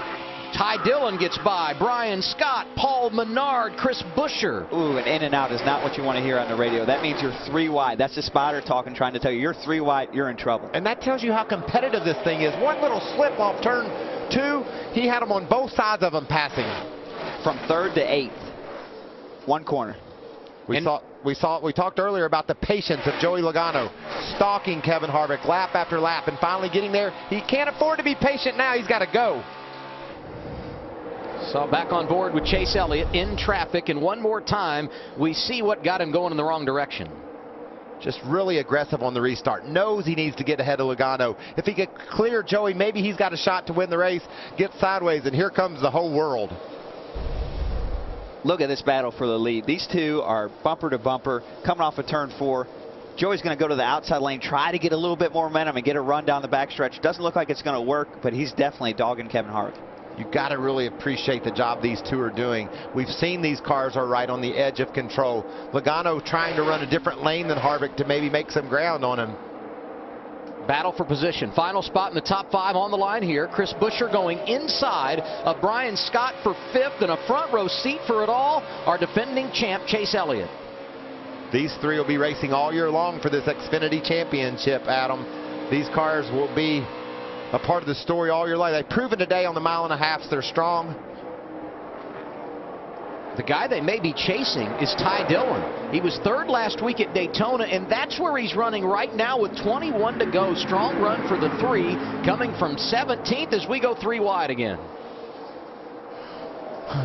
Ty Dillon gets by. Brian Scott, Paul Menard, Chris Buescher. Ooh, an in and out is not what you want to hear on the radio. That means you're 3 wide. That's the spotter talking, trying to tell you you're 3 wide, you're in trouble. And that tells you how competitive this thing is. One little slip off turn 2, he had them on both sides of him passing. From 3rd to 8th. 1 corner. We talked earlier about the patience of Joey Logano stalking Kevin Harvick lap after lap and finally getting there. He can't afford to be patient now. He's got to go. So back on board with Chase Elliott in traffic, and one more time we see what got him going in the wrong direction. Just really aggressive on the restart. Knows he needs to get ahead of Logano. If he could clear Joey, maybe he's got a shot to win the race. Get sideways, and here comes the whole world. Look at this battle for the lead. These two are bumper to bumper, coming off of turn 4. Joey's going to go to the outside lane, try to get a little bit more momentum and get a run down the backstretch. Doesn't look like it's going to work, but he's definitely dogging Kevin Harvick. You've got to really appreciate the job these two are doing. We've seen these cars are right on the edge of control. Logano trying to run a different lane than Harvick to maybe make some ground on him. Battle for position. Final spot in the top 5 on the line here. Chris Buescher going inside of Brian Scott for 5th, and a front row seat for it all, our defending champ Chase Elliott. These 3 will be racing all year long for this Xfinity championship, Adam. These cars will be a part of the story all year long. They've proven today on the 1.5 miles they're strong. The guy they may be chasing is Ty Dillon. He was 3rd last week at Daytona, and that's where he's running right now with 21 to go. Strong run for the 3, coming from 17th as we go 3 wide again.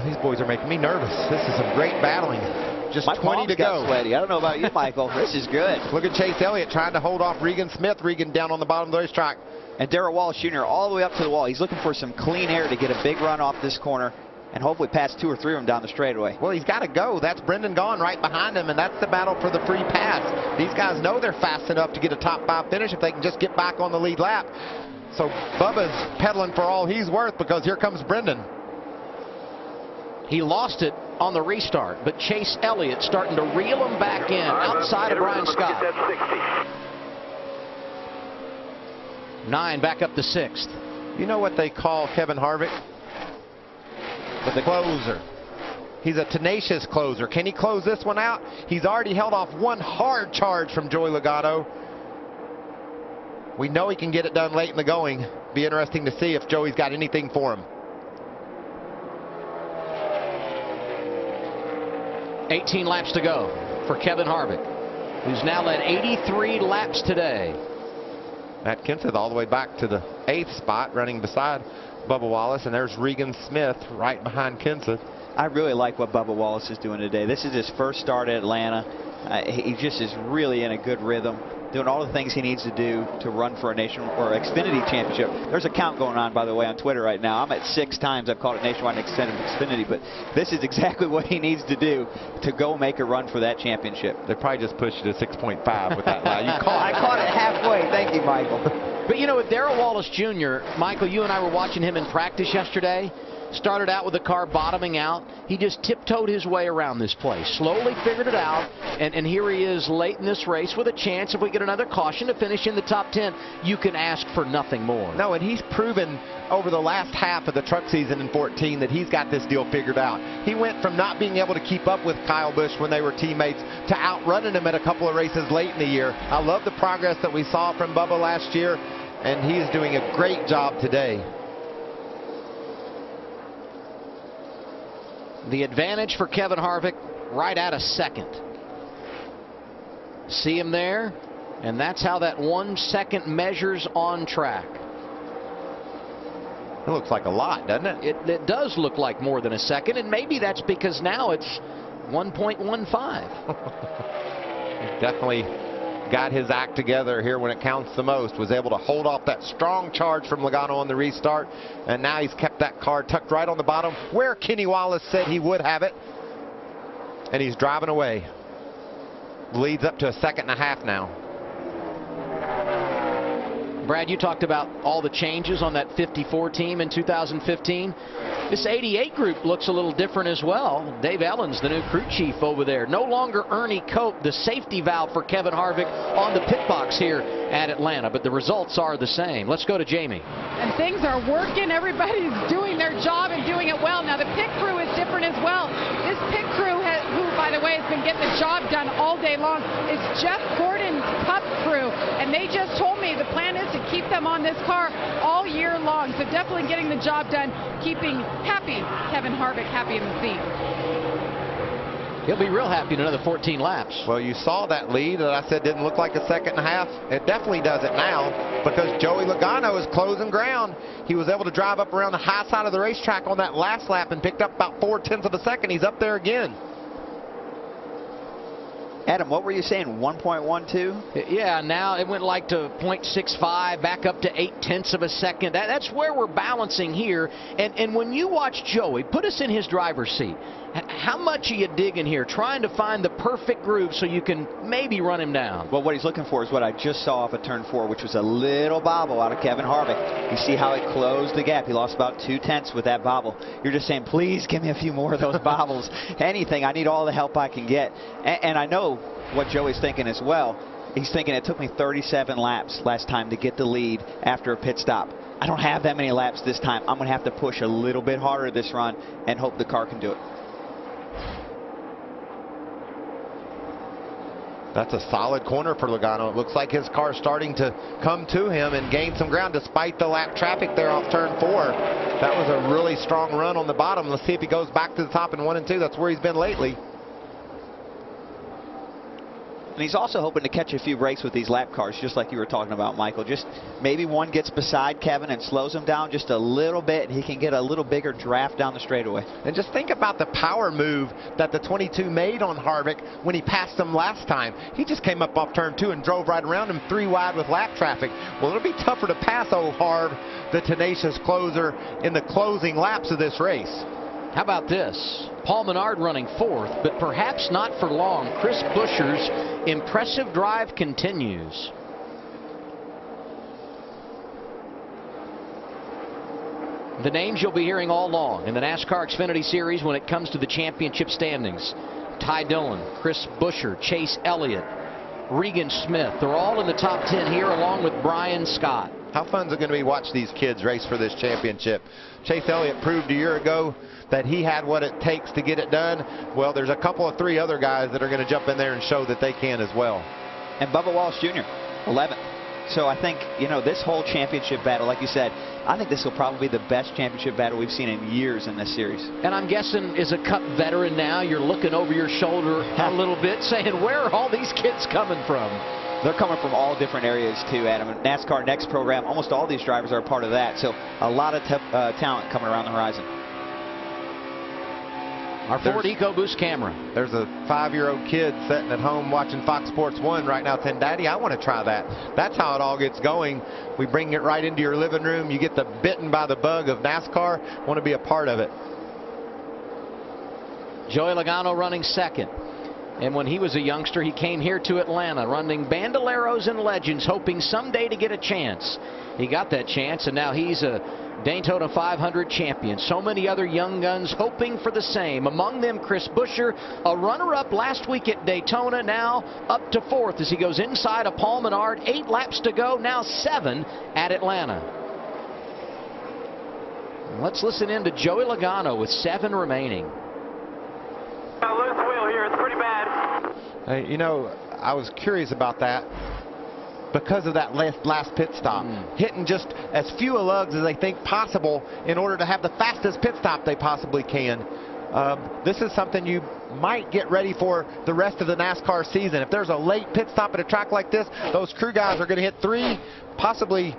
These boys are making me nervous. This is some great battling. Just My 20 to go. Sweaty. I don't know about you, Michael. This is good. Look at Chase Elliott trying to hold off Regan Smith. Regan down on the bottom of the racetrack. And Darrell Wallace Jr. all the way up to the wall. He's looking for some clean air to get a big run off this corner and hopefully pass 2 or 3 of them down the straightaway. Well, he's got to go. That's Brendan Gaughan right behind him, and that's the battle for the free pass. These guys know they're fast enough to get a top 5 finish if they can just get back on the lead lap. So Bubba's pedaling for all he's worth because here comes Brendan. He lost it on the restart, but Chase Elliott starting to reel him back in outside of Brian Scott. 9 back up to 6th. You know what they call Kevin Harvick? The closer. He's a tenacious closer. Can he close this one out? He's already held off one hard charge from Joey Logano. We know he can get it done late in the going. Be interesting to see if Joey's got anything for him. 18 laps to go for Kevin Harvick, who's now led 83 laps today. Matt Kenseth all the way back to the 8th spot, running beside Bubba Wallace, and there's Regan Smith right behind Kenseth. I really like what Bubba Wallace is doing today. This is his first start at Atlanta. He just is really in a good rhythm, doing all the things he needs to do to run for a nation or Xfinity championship. There's a count going on, by the way, on Twitter right now. I'm at 6 times I've called it nationwide Xfinity, but this is exactly what he needs to do to go make a run for that championship. They probably just pushed it to 6.5 with that line. I caught it halfway. Thank you, Michael. But you know, with Darrell Wallace Jr., Michael, you and I were watching him in practice yesterday. Started out with the car bottoming out. He just tiptoed his way around this place. Slowly figured it out. And here he is late in this race with a chance, if we get another caution, to finish in the top 10. You can ask for nothing more. No, and he's proven over the last half of the truck season in 14 that he's got this deal figured out. He went from not being able to keep up with Kyle Busch when they were teammates to outrunning him at a couple of races late in the year. I love the progress that we saw from Bubba last year, and he is doing a great job today. The advantage for Kevin Harvick right at a 2nd. See him there? And that's how that 1 second measures on track. It looks like a lot, doesn't it? It does look like more than a second, and maybe that's because now it's 1.15. Definitely got his act together here when it counts the most. Was able to hold off that strong charge from Logano on the restart, and now he's kept that car tucked right on the bottom where Kenny Wallace said he would have it, and he's driving away. Leads up to a 2.5 seconds now. Brad, you talked about all the changes on that 54 team in 2015. This 88 group looks a little different as well. Dave Ellens, the new crew chief over there. No longer Ernie Cope, the safety valve for Kevin Harvick on the pit box here at Atlanta. But the results are the same. Let's go to Jamie. And things are working. Everybody's doing their job and doing it well. Now the pit crew is different as well. This pit crew, who by the way has been getting the job done all day long, is Jeff Gordon's Cup crew. And they just told me the plan is to keep them on this car all year long. So definitely getting the job done, keeping Kevin Harvick happy in the seat. He'll be real happy in another 14 laps. Well, you saw that lead that I said didn't look like a 2.5 seconds. It definitely does it now because Joey Logano is closing ground. He was able to drive up around the high side of the racetrack on that last lap and picked up about 0.4 of a second. He's up there again. Adam, what were you saying, 1.12? Yeah, now it went like to 0.65, back up to 0.8 of a second. That's where we're balancing here. And when you watch Joey, put us in his driver's seat. How much are you digging here, trying to find the perfect groove so you can maybe run him down? Well, what he's looking for is what I just saw off of turn 4, which was a little bobble out of Kevin Harvick. You see how it closed the gap. He lost about 0.2 with that bobble. You're just saying, please give me a few more of those bobbles. Anything. I need all the help I can get. And I know what Joey's thinking as well. He's thinking it took me 37 laps last time to get the lead after a pit stop. I don't have that many laps this time. I'm going to have to push a little bit harder this run and hope the car can do it. That's a solid corner for Logano. It looks like his car's starting to come to him and gain some ground despite the lap traffic there off turn 4. That was a really strong run on the bottom. Let's see if he goes back to the top in 1 and 2. That's where he's been lately. And he's also hoping to catch a few breaks with these lap cars, just like you were talking about, Michael. Just maybe one gets beside Kevin and slows him down just a little bit, and he can get a little bigger draft down the straightaway. And just think about the power move that the 22 made on Harvick when he passed him last time. He just came up off turn 2 and drove right around him 3 wide with lap traffic. Well, it'll be tougher to pass old Harv, the tenacious closer, in the closing laps of this race. How about this? Paul Menard running 4th, but perhaps not for long. Chris Buescher's impressive drive continues. The names you'll be hearing all along in the NASCAR Xfinity Series when it comes to the championship standings. Ty Dillon, Chris Buescher, Chase Elliott, Regan Smith. They're all in the top 10 here along with Brian Scott. How fun is it going to be to watch these kids race for this championship? Chase Elliott proved a year ago that he had what it takes to get it done. Well, there's a couple of 3 other guys that are going to jump in there and show that they can as well. And Bubba Wallace Jr., 11th. So I think, you know, this whole championship battle, like you said, I think this will probably be the best championship battle we've seen in years in this series. And I'm guessing, as a Cup veteran now, you're looking over your shoulder a little bit saying, where are all these kids coming from? They're coming from all different areas too, Adam. NASCAR Next program, almost all these drivers are a part of that. So a lot of talent coming around the horizon. Our Ford EcoBoost camera. There's a 5-year-old kid sitting at home watching Fox Sports 1 right now saying, Daddy, I want to try that. That's how it all gets going. We bring it right into your living room. You get the bitten by the bug of NASCAR. Want to be a part of it. Joey Logano running 2nd. And when he was a youngster, he came here to Atlanta running Bandoleros and Legends, hoping someday to get a chance. He got that chance, and now he's a Daytona 500 champion. So many other young guns hoping for the same. Among them, Chris Buescher, a runner-up last week at Daytona, now up to 4th as he goes inside of Paul Menard. 8 laps to go, now 7 at Atlanta. Let's listen in to Joey Logano with 7 remaining. Loose wheel here, it's pretty bad. You know, I was curious about that because of that last pit stop. Hitting just as few lugs as they think possible in order to have the fastest pit stop they possibly can. This is something you might get ready for the rest of the NASCAR season. If there's a late pit stop at a track like this, those crew guys are going to hit 3, possibly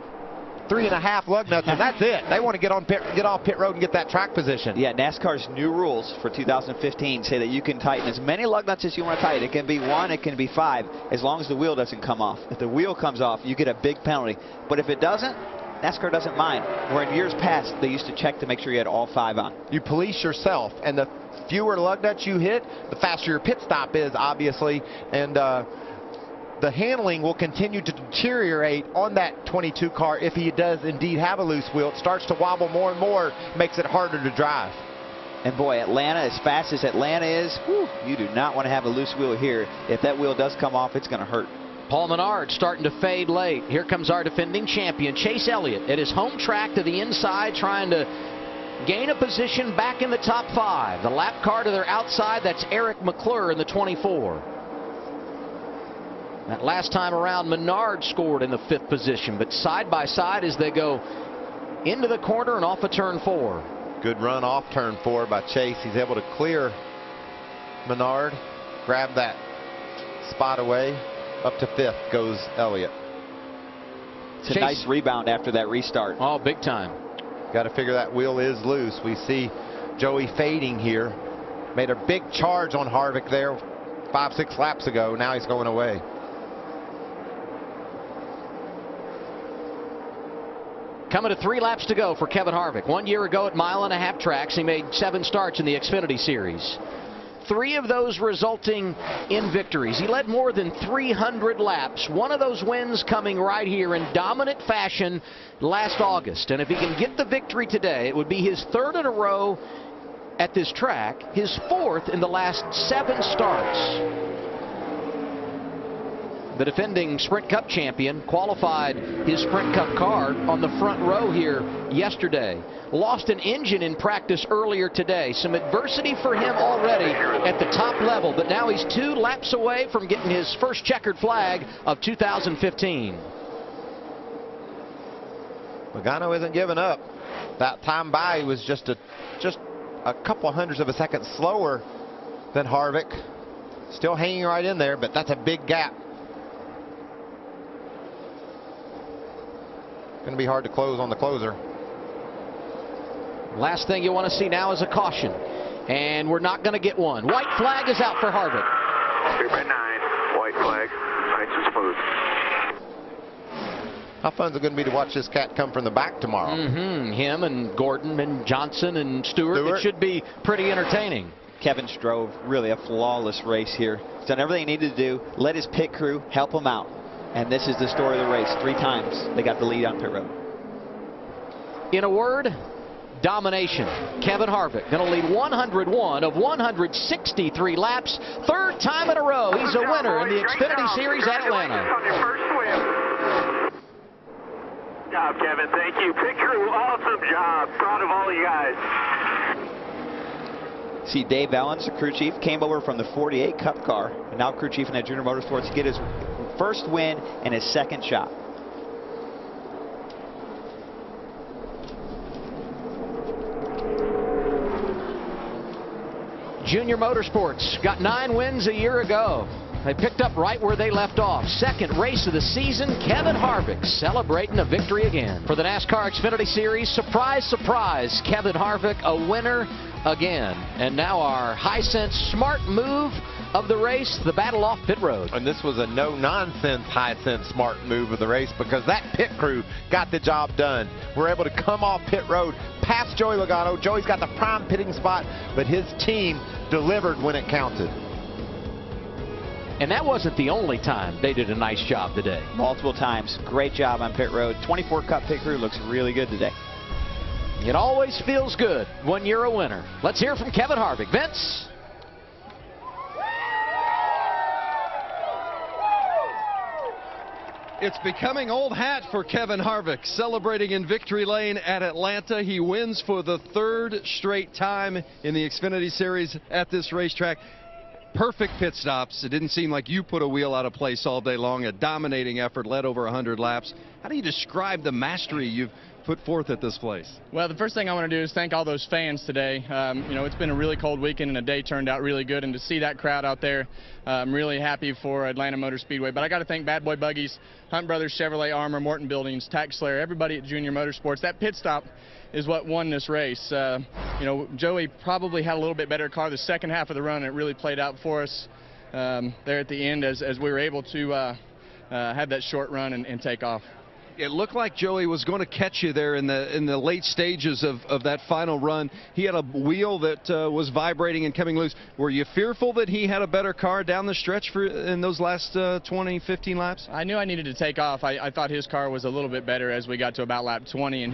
3.5 lug nuts, and that's it. They want to get off pit road and get that track position. Yeah, NASCAR's new rules for 2015 say that you can tighten as many lug nuts as you want to tighten. It can be 1, it can be 5, as long as the wheel doesn't come off. If the wheel comes off, you get a big penalty. But if it doesn't, NASCAR doesn't mind. Where in years past, they used to check to make sure you had all 5 on. You police yourself, and the fewer lug nuts you hit, the faster your pit stop is, obviously, and the handling will continue to deteriorate on that 22 car if he does indeed have a loose wheel. It starts to wobble more and more, makes it harder to drive. And boy, Atlanta, as fast as Atlanta is, whew, you do not want to have a loose wheel here. If that wheel does come off, it's going to hurt. Paul Menard starting to fade late. Here comes our defending champion, Chase Elliott, at his home track to the inside, trying to gain a position back in the top 5. The lap car to their outside, that's Eric McClure in the 24. That last time around, Menard scored in the 5th position, but side by side as they go into the corner and off of turn 4. Good run off turn 4 by Chase. He's able to clear Menard, grab that spot away. Up to 5th goes Elliott. It's a nice rebound after that restart. Oh, big time. Got to figure that wheel is loose. We see Joey fading here. Made a big charge on Harvick there 5-6 laps ago. Now he's going away. Coming to 3 laps to go for Kevin Harvick. 1 year ago at 1.5 tracks, he made 7 starts in the Xfinity Series. 3 of those resulting in victories. He led more than 300 laps. One of those wins coming right here in dominant fashion last August. And if he can get the victory today, it would be his 3rd in a row at this track, his 4th in the last 7 starts. The defending Sprint Cup champion qualified his Sprint Cup car on the front row here yesterday. Lost an engine in practice earlier today. Some adversity for him already at the top level, but now he's 2 laps away from getting his first checkered flag of 2015. Logano isn't giving up. That time by, he was just a couple hundredths of a second slower than Harvick. Still hanging right in there, but that's a big gap. Going to be hard to close on the closer. Last thing you want to see now is a caution. And we're not going to get one. White flag is out for Harvick. 3 by 9, white flag, nice and smooth. How fun is it going to be to watch this cat come from the back tomorrow? Him and Gordon and Johnson and Stewart. It should be pretty entertaining. Kevin drove really a flawless race here. He's done everything he needed to do. Let his pit crew help him out. And this is the story of the race. 3 times they got the lead on pit road. In a word, domination. Kevin Harvick going to lead 101 of 163 laps. 3rd time in a row. He's a winner in the Xfinity Series at Atlanta. Good job, Kevin. Thank you. Pit crew, awesome job. Proud of all you guys. See, Dave Ellens, the crew chief, came over from the 48 Cup car, and now crew chief in that Junior Motorsports to get his first win and his 2nd shot. Junior Motorsports got 9 wins a year ago. They picked up right where they left off. 2nd race of the season, Kevin Harvick celebrating a victory again. For the NASCAR Xfinity Series, surprise, surprise, Kevin Harvick a winner again. And now our high-sense smart move of the race, the battle off pit road. And this was a no-nonsense, high-sense smart move of the race because that pit crew got the job done. We're able to come off pit road past Joey Logano. Joey's got the prime pitting spot, but his team delivered when it counted. And that wasn't the only time they did a nice job today. Multiple times. Great job on pit road. 24 Cup pit crew looks really good today. It always feels good when you're a winner. Let's hear from Kevin Harvick. Vince? It's becoming old hat for Kevin Harvick, celebrating in victory lane at Atlanta. He wins for the 3rd straight time in the Xfinity Series at this racetrack. Perfect pit stops. It didn't seem like you put a wheel out of place all day long. A dominating effort, led over 100 laps. How do you describe the mastery you've put forth at this place? Well, the first thing I want to do is thank all those fans today. You know, it's been a really cold weekend and the day turned out really good, and to see that crowd out there, I'm really happy for Atlanta Motor Speedway. But I got to thank Bad Boy Buggies, Hunt Brothers Chevrolet, Armor, Morton Buildings, Tax Slayer, everybody at Junior Motorsports. That pit stop is what won this race. You know, Joey probably had a little bit better car the 2nd half of the run, and it really played out for us there at the end as we were able to have that short run and take off. It looked like Joey was going to catch you there in the late stages of that final run. He had a wheel that was vibrating and coming loose. Were you fearful that he had a better car down the stretch in those last 20, 15 laps? I knew I needed to take off. I thought his car was a little bit better as we got to about lap 20, and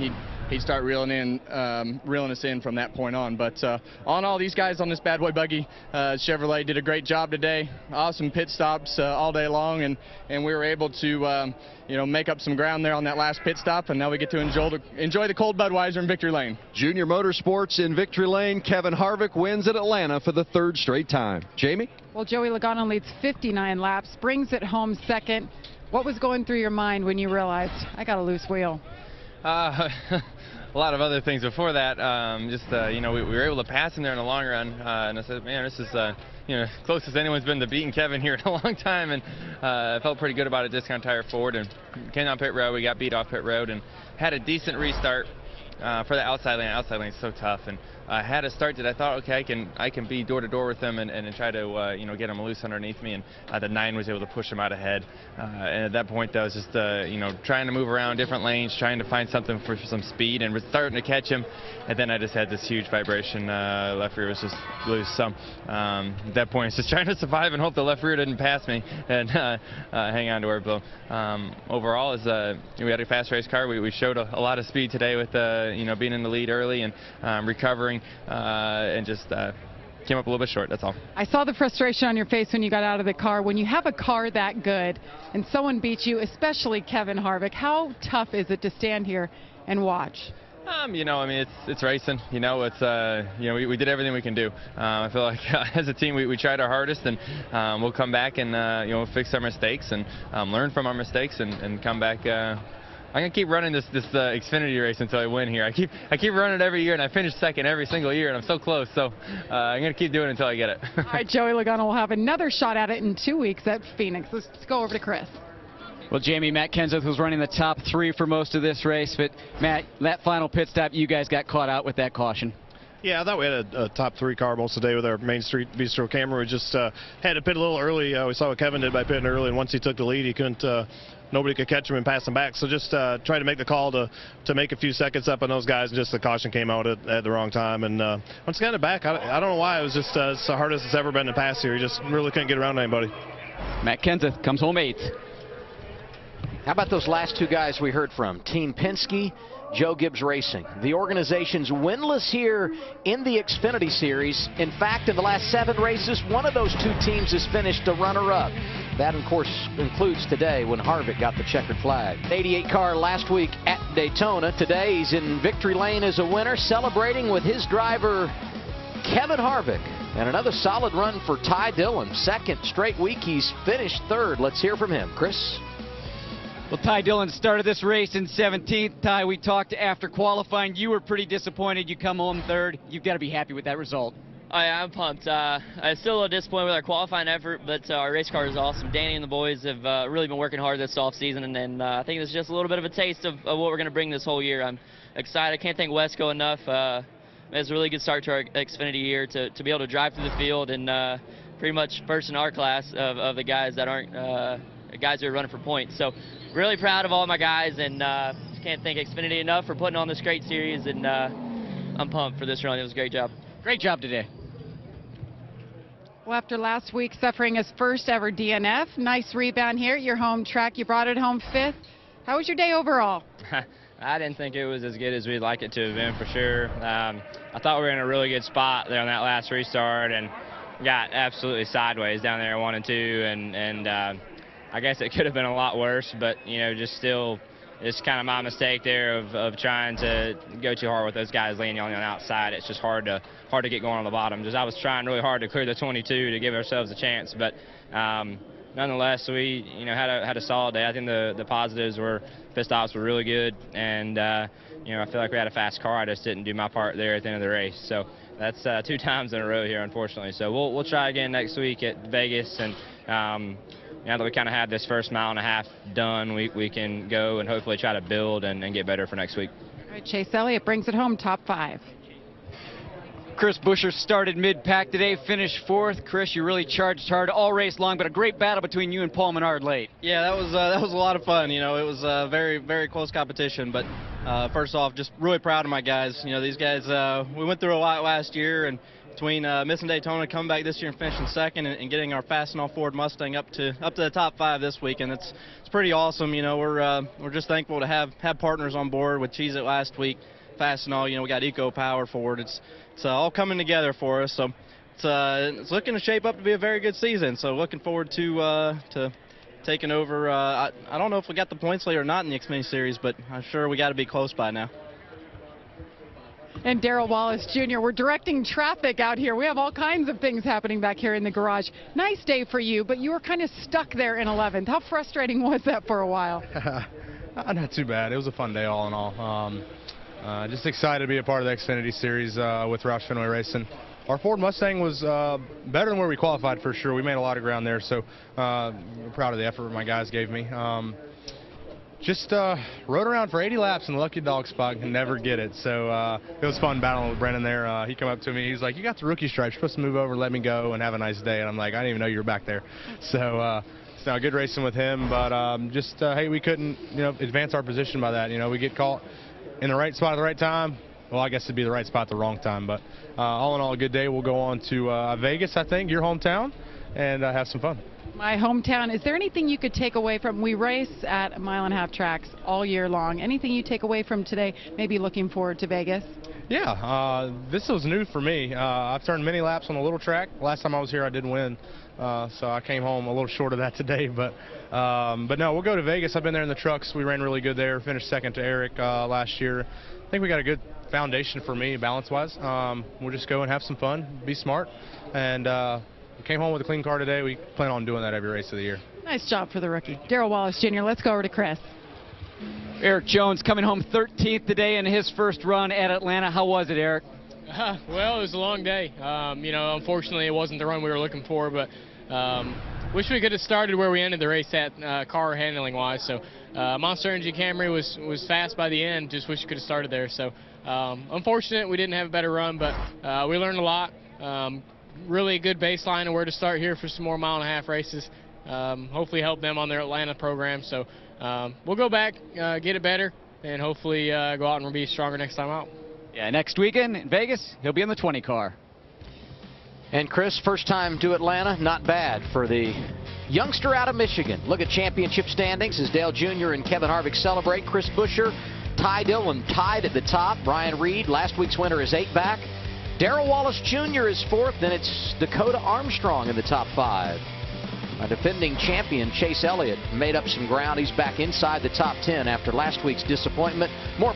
he'd start reeling us in from that point on. But on all, these guys on this Bad Boy Buggy Chevrolet did a great job today. Awesome pit stops all day long, and we were able to you know, make up some ground there on that last pit stop, and now we get to enjoy the cold Budweiser in victory lane. Junior Motorsports in victory lane. Kevin Harvick wins at Atlanta for the 3rd straight time. Jamie? Well, Joey Logano leads 59 laps, brings it home 2nd. What was going through your mind when you realized, I got a loose wheel? A lot of other things before that. You know, we were able to pass him there in the long run, and I said, man, this is you know, closest anyone's been to beating Kevin here in a long time, and I felt pretty good about a discount tire forward, and came down pit road. We got beat off pit road and had a decent restart for the outside lane. Outside lane is so tough, and I had a start that I thought, okay, I can be door to door with them and try to you know, get them loose underneath me, and the 9 was able to push them out ahead. And at that point, I was just you know, trying to move around different lanes, trying to find something for some speed, and was starting to catch him. And then I just had this huge vibration. Left rear was just loose. So at that point, it's just trying to survive and hope the left rear didn't pass me and hang on to our blow. Overall, we had a fast race car. We showed a lot of speed today with you know, being in the lead early and recovering. And just came up a little bit short, that's all. I saw the frustration on your face when you got out of the car. When you have a car that good and someone beats you, especially Kevin Harvick, how tough is it to stand here and watch? You know, I mean, it's racing. You know, it's you know, we did everything we can do. I feel like as a team we tried our hardest, and we'll come back and you know, fix our mistakes and learn from our mistakes and come back I'm gonna keep running this Xfinity race until I win here. I keep running it every year, and I finish second every single year, and I'm so close. So I'm gonna keep doing it until I get it. All right, Joey Logano will have another shot at it in 2 weeks at Phoenix. Let's go over to Chris. Well, Jamie, Matt Kenseth was running the top 3 for most of this race, but Matt, that final pit stop, you guys got caught out with that caution. Yeah, I thought we had a top 3 car most of the day with our Main Street Bistro camera. We just had to pit a little early. We saw what Kevin did by pitting early, and once he took the lead, he couldn't. Nobody could catch him and pass him back. So just try to make the call to make a few seconds up on those guys, and just the caution came out at the wrong time. And once he got it back, I don't know why. It was just it's the hardest it's ever been in the past year. He just really couldn't get around anybody. Matt Kenseth comes home 8th. How about those last 2 guys we heard from? Team Penske, Joe Gibbs Racing. The organization's winless here in the Xfinity Series. In fact, in the last 7 races, one of those 2 teams has finished a runner-up. That, of course, includes today when Harvick got the checkered flag. 88 car last week at Daytona. Today he's in victory lane as a winner, celebrating with his driver, Kevin Harvick. And another solid run for Ty Dillon. 2nd straight week he's finished 3rd. Let's hear from him. Chris? Well, Ty Dillon started this race in 17th. Ty, we talked after qualifying. You were pretty disappointed. You come home 3rd. You've got to be happy with that result. Oh, yeah, I'm pumped. I'm still a little disappointed with our qualifying effort, but our race car is awesome. Danny and the boys have really been working hard this offseason, and I think it's just a little bit of a taste of what we're going to bring this whole year. I'm excited. I can't thank Wesco enough. It's a really good start to our Xfinity year to be able to drive through the field and pretty much first in our class of the guys that aren't guys who are running for points. So really proud of all my guys, and can't thank Xfinity enough for putting on this great series, and I'm pumped for this run. It was a great job. Great job today. Well, after last week suffering his first ever DNF, nice rebound here at your home track. You brought it home 5th. How was your day overall? I didn't think it was as good as we'd like it to have been, for sure. I thought we were in a really good spot there on that last restart, and got absolutely sideways down there 1 and 2, and I guess it could have been a lot worse, but just still, it's kind of my mistake there of trying to go too hard with those guys leaning on the outside. It's just hard to get going on the bottom. Just I was trying really hard to clear the 22 to give ourselves a chance, but nonetheless, we had a solid day. I think the positives were pit stops were really good, and I feel like we had a fast car. I just didn't do my part there at the end of the race. So that's 2 times in a row here, unfortunately. So we'll try again next week at Vegas, and now that we kind of had this first 1.5 miles done, we can go and hopefully try to build and get better for next week. All right, Chase Elliott brings it home, top 5. Chris Buescher started mid-pack today, finished 4th. Chris, you really charged hard all race long, but a great battle between you and Paul Menard late. Yeah, that was a lot of fun. It was a very, very close competition. But first off, just really proud of my guys. These guys, we went through a lot last year, and between missing Daytona, coming back this year and finishing 2nd, and getting our Fastenal Ford Mustang up to the top 5 this week, and it's pretty awesome. We're just thankful to have partners on board with Cheez-It last week. Fastenal, we got Eco Power Ford. It's all coming together for us. So it's looking to shape up to be a very good season. So looking forward to taking over. I don't know if we got the points lead or not in the Xfinity Series, but I'm sure we got to be close by now. And Darrell Wallace Jr., we're directing traffic out here. We have all kinds of things happening back here in the garage. Nice day for you, but you were kind of stuck there in 11th. How frustrating was that for a while? Not too bad. It was a fun day all in all. Just excited to be a part of the Xfinity Series with Roush Fenway Racing. Our Ford Mustang was better than where we qualified for sure. We made a lot of ground there, so we're proud of the effort my guys gave me. Just rode around for 80 laps in the lucky dog spot and never get it. So it was fun battling with Brendan there. He came up to me. He was like, "You got the rookie stripe. You're supposed to move over, let me go, and have a nice day." And I'm like, "I didn't even know you were back there." So good racing with him. But hey, we couldn't advance our position by that. We get caught in the right spot at the right time. Well, I guess it'd be the right spot at the wrong time. But all in all, a good day. We'll go on to Vegas, I think, your hometown, and have some fun. My hometown. Is there anything you could take away from? We race at 1.5 mile tracks all year long. Anything you take away from today, maybe looking forward to Vegas? Yeah, this was new for me. I've turned many laps on a little track. Last time I was here, I did win. So I came home a little short of that today. But no, we'll go to Vegas. I've been there in the trucks. We ran really good there. Finished 2nd to Eric last year. I think we got a good foundation for me, balance-wise. We'll just go and have some fun, be smart, and we came home with a clean car today. We plan on doing that every race of the year. Nice job for the rookie. Darrell Wallace Jr., let's go over to Chris. Eric Jones coming home 13th today in his first run at Atlanta. How was it, Eric? Well, it was a long day. Unfortunately, it wasn't the run we were looking for, but wish we could have started where we ended the race at car handling wise. So Monster Energy Camry was fast by the end. Just wish we could have started there. So unfortunate we didn't have a better run, but we learned a lot. Really a good baseline of where to start here for some more mile-and-a-half races. Hopefully help them on their Atlanta program. So we'll go back, get it better, and hopefully go out and be stronger next time out. Yeah, next weekend in Vegas, he'll be in the 20 car. And Chris, first time to Atlanta, not bad for the youngster out of Michigan. Look at championship standings as Dale Jr. and Kevin Harvick celebrate. Chris Buescher, Ty Dillon tied at the top. Brian Reed, last week's winner, is 8 back. Darrell Wallace Jr. is 4th. Then it's Dakota Armstrong in the top 5. A defending champion, Chase Elliott, made up some ground. He's back inside the top 10 after last week's disappointment. More